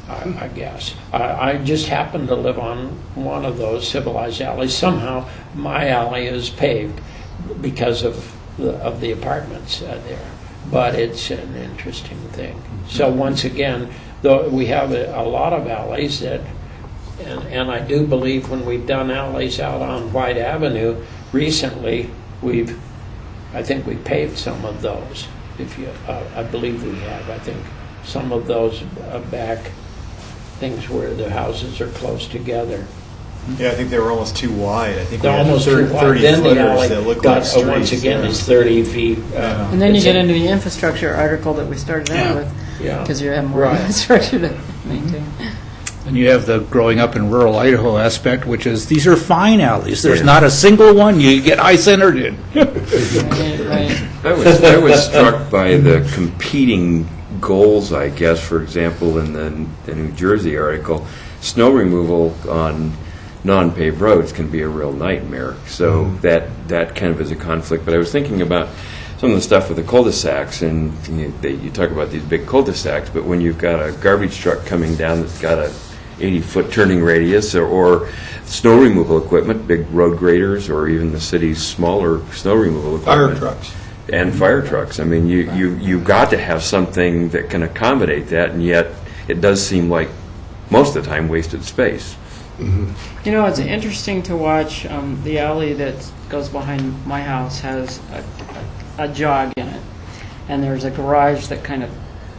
I guess. I just happen to live on one of those civilized alleys. Somehow my alley is paved because of the apartments there. But it's an interesting thing. So once again, though we have a lot of alleys that, and I do believe when we've done alleys out on White Avenue recently, I think we paved some of those. I believe we have. I think some of those back things where the houses are close together. Yeah, I think they were almost too wide. I think They're we had almost too 30 wide. Then the footers alley that look got, like streets. once again, is 30 feet. And then you get into the infrastructure article that we started out with, Yeah. because you have more Right. infrastructure to maintain. And you have the growing up in rural Idaho aspect, which is these are fine alleys. There's not a single one you get eye-centered in. Right. I was struck by the competing goals, I guess. For example, in the New Jersey article, snow removal on non-paved roads can be a real nightmare. So that kind of is a conflict. But I was thinking about some of the stuff with the cul-de-sacs, and you talk about these big cul-de-sacs, but when you've got a garbage truck coming down that's got a 80-foot turning radius, or snow removal equipment, big road graders, or even the city's smaller snow removal equipment. Fire trucks. And fire trucks. I mean, you've got to have something that can accommodate that, and yet it does seem like most of the time wasted space. You know, it's interesting to watch. The alley that goes behind my house has a jog in it, and there's a garage that kind of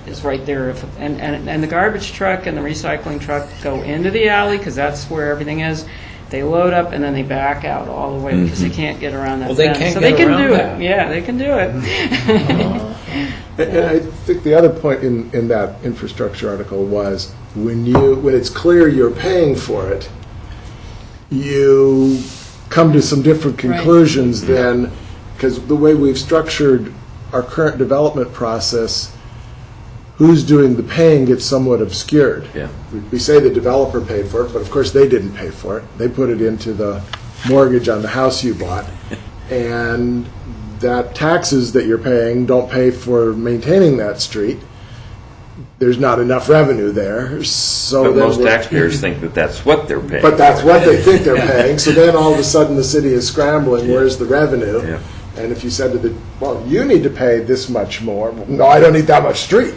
is right there. And the garbage truck and the recycling truck go into the alley because that's where everything is. They load up and then they back out all the way because they can't get around that Well, they fence. can't so get they can around do that. it. Yeah, they can do it. And I think the other point in that infrastructure article was when it's clear you're paying for it, you come to some different conclusions than, because the way we've structured our current development process, who's doing the paying gets somewhat obscured. Yeah. We say the developer paid for it, but of course they didn't pay for it. They put it into the mortgage on the house you bought. And that taxes that you're paying don't pay for maintaining that street. There's not enough revenue there, so But then most taxpayers think that that's what they're paying. But that's what they think they're paying. So then all of a sudden the city is scrambling. Where's the revenue? Yeah. And if you said to well, you need to pay this much more. Well, no, I don't need that much street.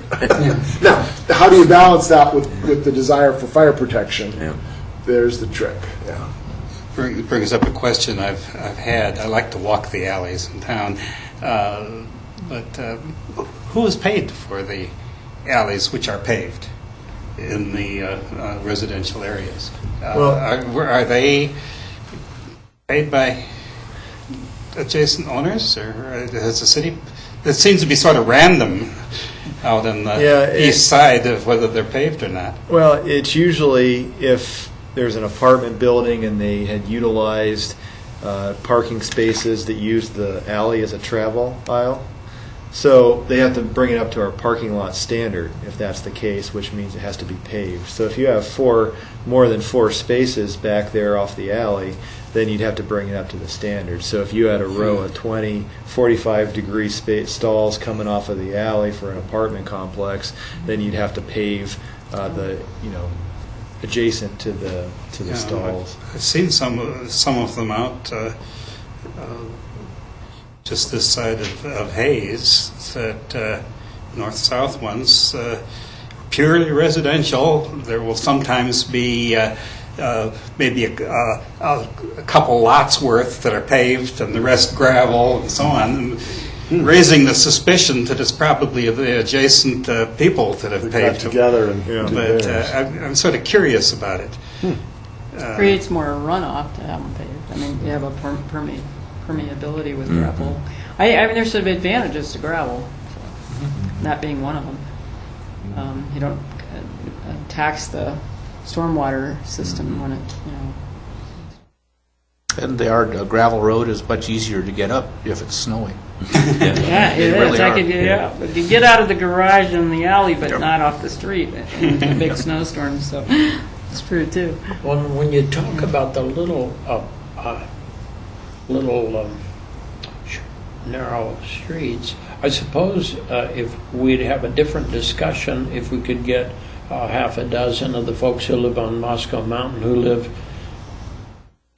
Now, how do you balance that with the desire for fire protection? Yeah. There's the trick. Yeah. It brings up a question I've had. I like to walk the alleys in town, but who is paid for the alleys which are paved in the residential areas? Are they paid by adjacent owners, or has the city? It seems to be sort of random out in the east side of whether they're paved or not. Well, it's usually if there's an apartment building and they had utilized parking spaces that use the alley as a travel aisle. So they have to bring it up to our parking lot standard if that's the case, which means it has to be paved. So if you have more than four spaces back there off the alley, then you'd have to bring it up to the standard. So if you had a row of 20, 45-degree stalls coming off of the alley for an apartment complex, then you'd have to pave adjacent to the stalls. I've seen some of them out just this side of Hayes, that north-south ones, purely residential. There will sometimes be maybe a couple lots worth that are paved and the rest gravel and so on, raising the suspicion that it's probably the adjacent people that have Got paved them. together and did But theirs. I'm sort of curious about it. Creates more runoff to have them paved. I mean, you have a permeability with gravel. I mean, there's some advantages to gravel, so, that being one of them. You don't tax the stormwater system when it, And the gravel road is much easier to get up if it's snowing. Yeah, it really is. are. But you get out of the garage in the alley, but not off the street in a big snowstorm. So it's true too. When you talk about the little narrow streets, I suppose if we'd have a different discussion if we could get half a dozen of the folks who live on Moscow Mountain, who live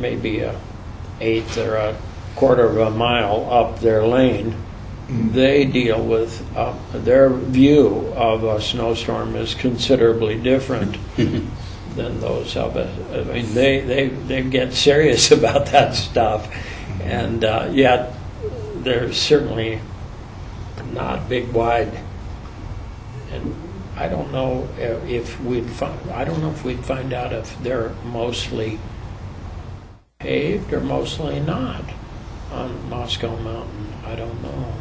maybe an eighth or a quarter of a mile up their lane. They deal with their view of a snowstorm is considerably different than those of us. I mean, they get serious about that stuff, and yet they're certainly not big wide. And I don't know if we'd find out if they're mostly paved or mostly not on Moscow Mountain. I don't know.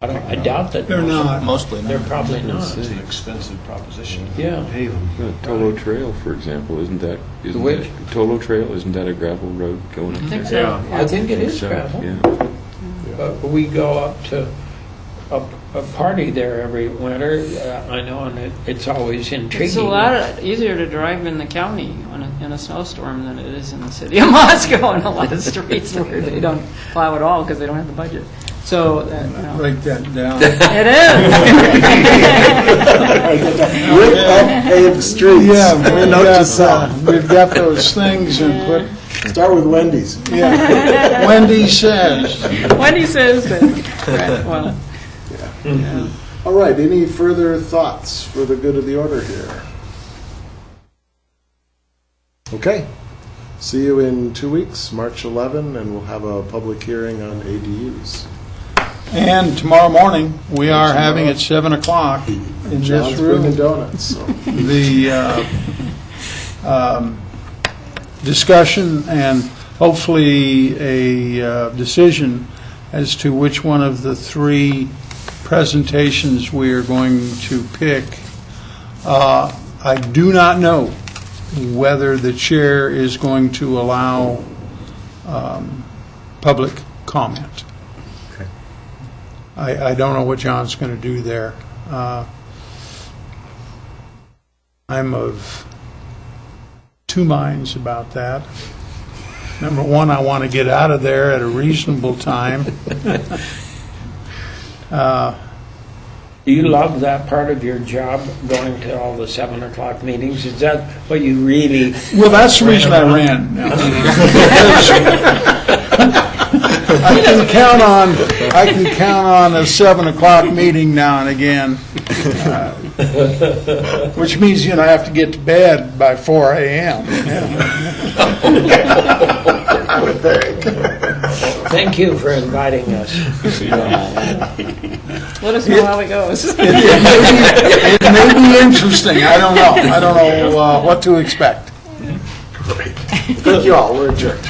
I doubt that They're not. Mostly They're not. probably not. It's an expensive proposition. Yeah. Pave them. Tolo Trail, for example, isn't that Which? Tolo Trail? Isn't that a gravel road going up I think there? so. I think it is So, gravel. yeah. But we go up to a party there every winter, I know, and it's always intriguing. It's a lot easier to drive in the county in a snowstorm than it is in the city of Moscow and a lot of streets where they don't plow at all because they don't have the budget. So, Write that down. it is. Rip up paved streets. We've got those things and put, Start with Wendy's. Wendy says. Wendy says that. Right, well, All right, any further thoughts for the good of the order here? Okay. See you in 2 weeks, March 11, and we'll have a public hearing on ADUs. And tomorrow morning, we are having at 7 o'clock in this John's bringing room, donuts. So. the discussion and hopefully a decision as to which one of the 3 presentations we are going to pick. I do not know whether the chair is going to allow public comment. I don't know what John's going to do there. I'm of 2 minds about that. Number one, I want to get out of there at a reasonable time. Do you love that part of your job, going to all the 7 o'clock meetings? Is that what you really... Well, that's the reason I ran. I can count on a 7 o'clock meeting now and again, which means, I have to get to bed by 4 a.m. Thank you for inviting us. let us know how it goes. It may be interesting. I don't know. I don't know what to expect. Thank you all. We're adjourned.